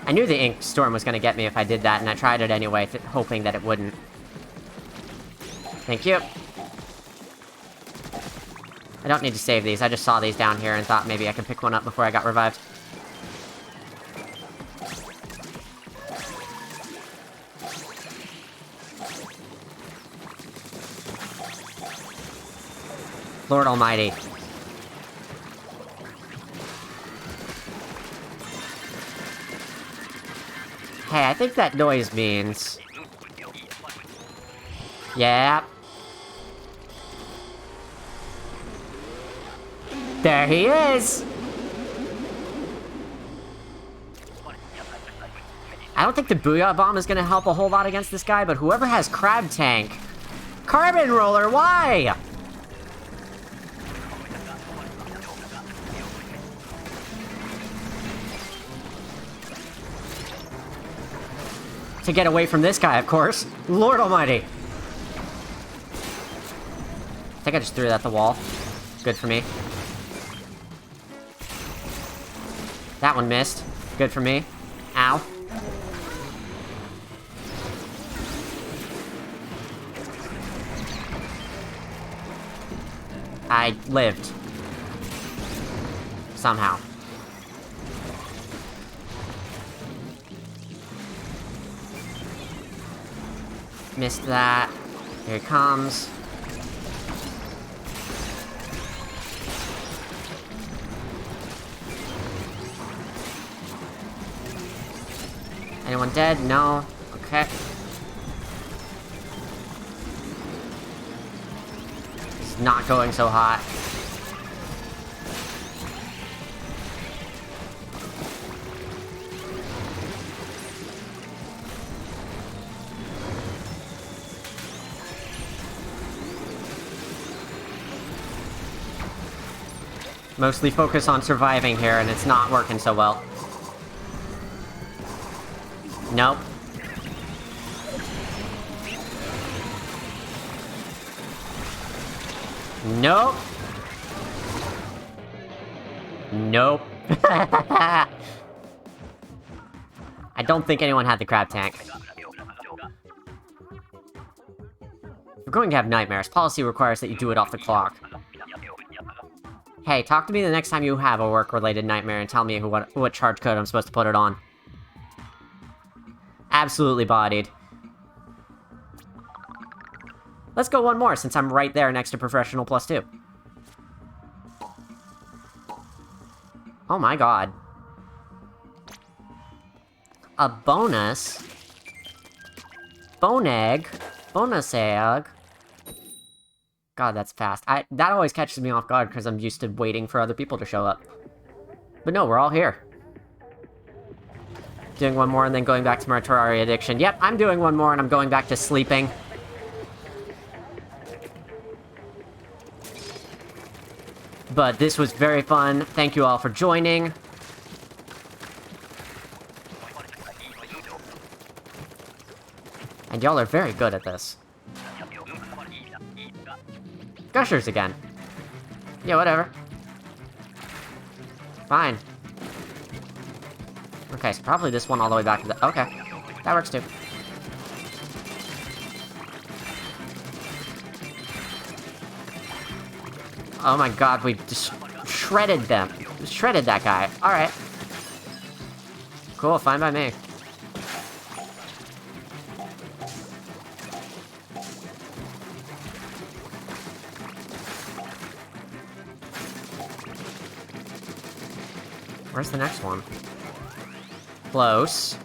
I knew the ink storm was gonna get me if I did that, and I tried it anyway, hoping that it wouldn't. Thank you. I don't need to save these, I just saw these down here and thought maybe I could pick one up before I got revived. Lord Almighty. Hey, I think that noise means... Yeah. There he is! I don't think the Booyah Bomb is gonna help a whole lot against this guy, but whoever has Crab Tank... Carbon Roller, why?! To get away from this guy, of course. Lord Almighty. I think I just threw that at the wall. Good for me. That one missed. Good for me. Ow. I lived. Somehow. Missed that. Here he comes. Anyone dead? No. Okay. It's not going so hot. Mostly focus on surviving here, and it's not working so well. Nope. Nope. Nope. I don't think anyone had the crab tank. We're going to have nightmares. Policy requires that you do it off the clock. Hey, talk to me the next time you have a work-related nightmare and tell me what charge code I'm supposed to put it on. Absolutely bodied. Let's go one more, since I'm right there next to Professional +2. Oh my god. A bonus? Bone egg? Bonus egg? God, that's fast. That always catches me off guard, because I'm used to waiting for other people to show up. But no, we're all here. Doing one more and then going back to my Terraria addiction. Yep, I'm doing one more and I'm going back to sleeping. But this was very fun. Thank you all for joining. And y'all are very good at this. Gushers again. Yeah, whatever. Fine. Okay, so probably this one all the way back to the... Okay. That works too. Oh my god, we just shredded them. We shredded that guy. Alright. Cool, fine by me. Where's the next one? Close.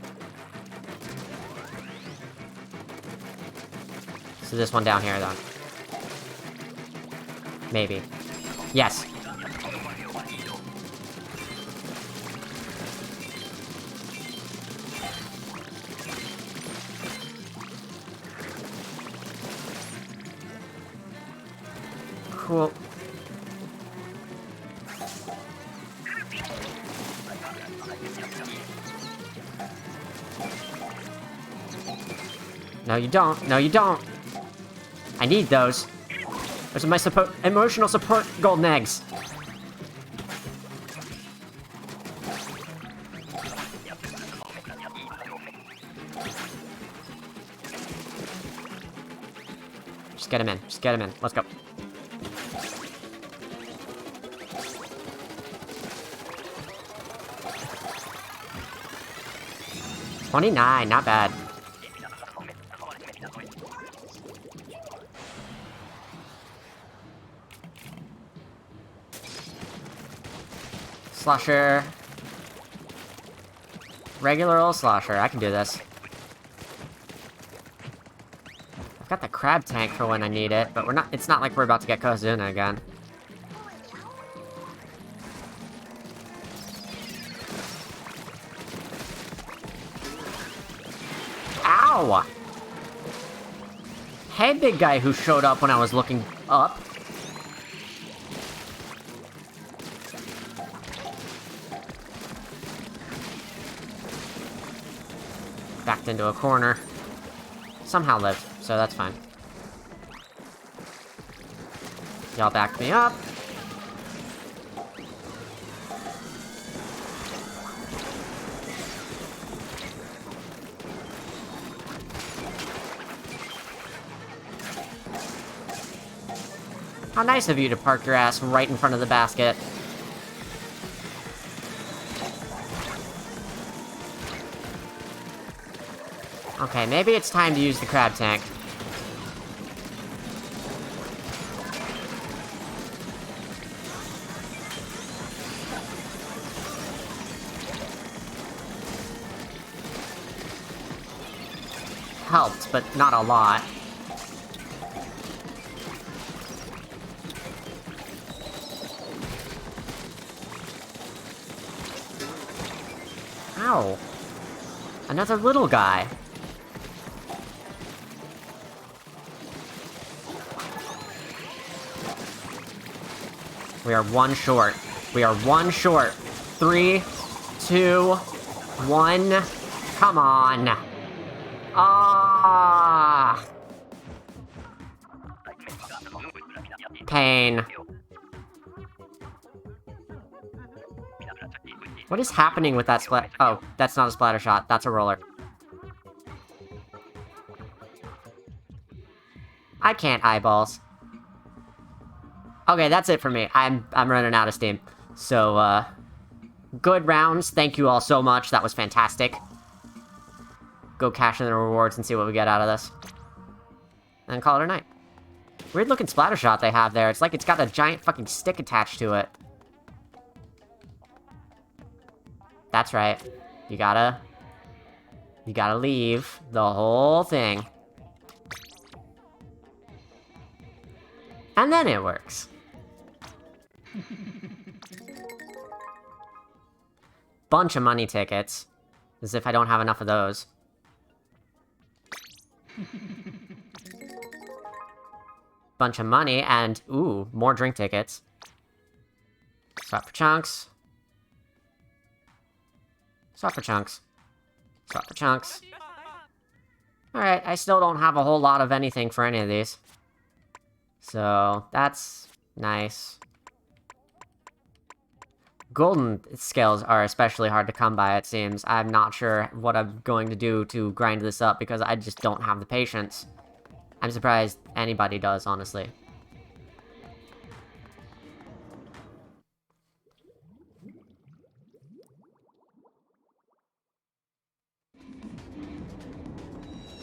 So this one down here, then. Maybe. Yes. Cool. No, you don't. No, you don't. I need those. Those are my emotional support golden eggs. Just get him in. Just get him in. Let's go. $29, not bad. Slosher. Regular old slosher. I can do this. I've got the crab tank for when I need it, but it's not like we're about to get Kozuna again. Ow! Hey, big guy who showed up when I was looking up. Backed into a corner. Somehow lived, so that's fine. Y'all backed me up. How nice of you to park your ass right in front of the basket. Okay, maybe it's time to use the crab tank. Helped, but not a lot. Ow. Another little guy. We are one short. We are one short. 3, 2, 1. Come on. Ah. pain. What is happening with that splat? Oh, that's not a splatter shot. That's a roller. I can't eyeballs. Okay, that's it for me. I'm running out of steam. So, good rounds. Thank you all so much. That was fantastic. Go cash in the rewards and see what we get out of this. And call it a night. Weird looking splatter shot they have there. It's like it's got a giant fucking stick attached to it. That's right. You gotta leave the whole thing. And then it works. Bunch of money tickets. As if I don't have enough of those. Bunch of money and, ooh, more drink tickets. Swap for chunks. Swap for chunks. Swap for chunks. Alright, I still don't have a whole lot of anything for any of these. So, that's nice. Golden scales are especially hard to come by, it seems. I'm not sure what I'm going to do to grind this up because I just don't have the patience. I'm surprised anybody does, honestly.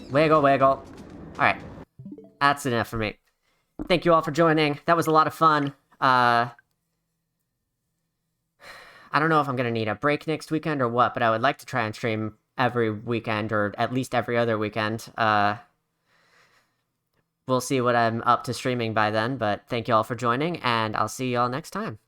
Wiggle, wiggle. Alright. That's enough for me. Thank you all for joining. That was a lot of fun. I don't know if I'm gonna need a break next weekend or what, but I would like to try and stream every weekend, or at least every other weekend. We'll see what I'm up to streaming by then, but thank you all for joining, and I'll see you all next time.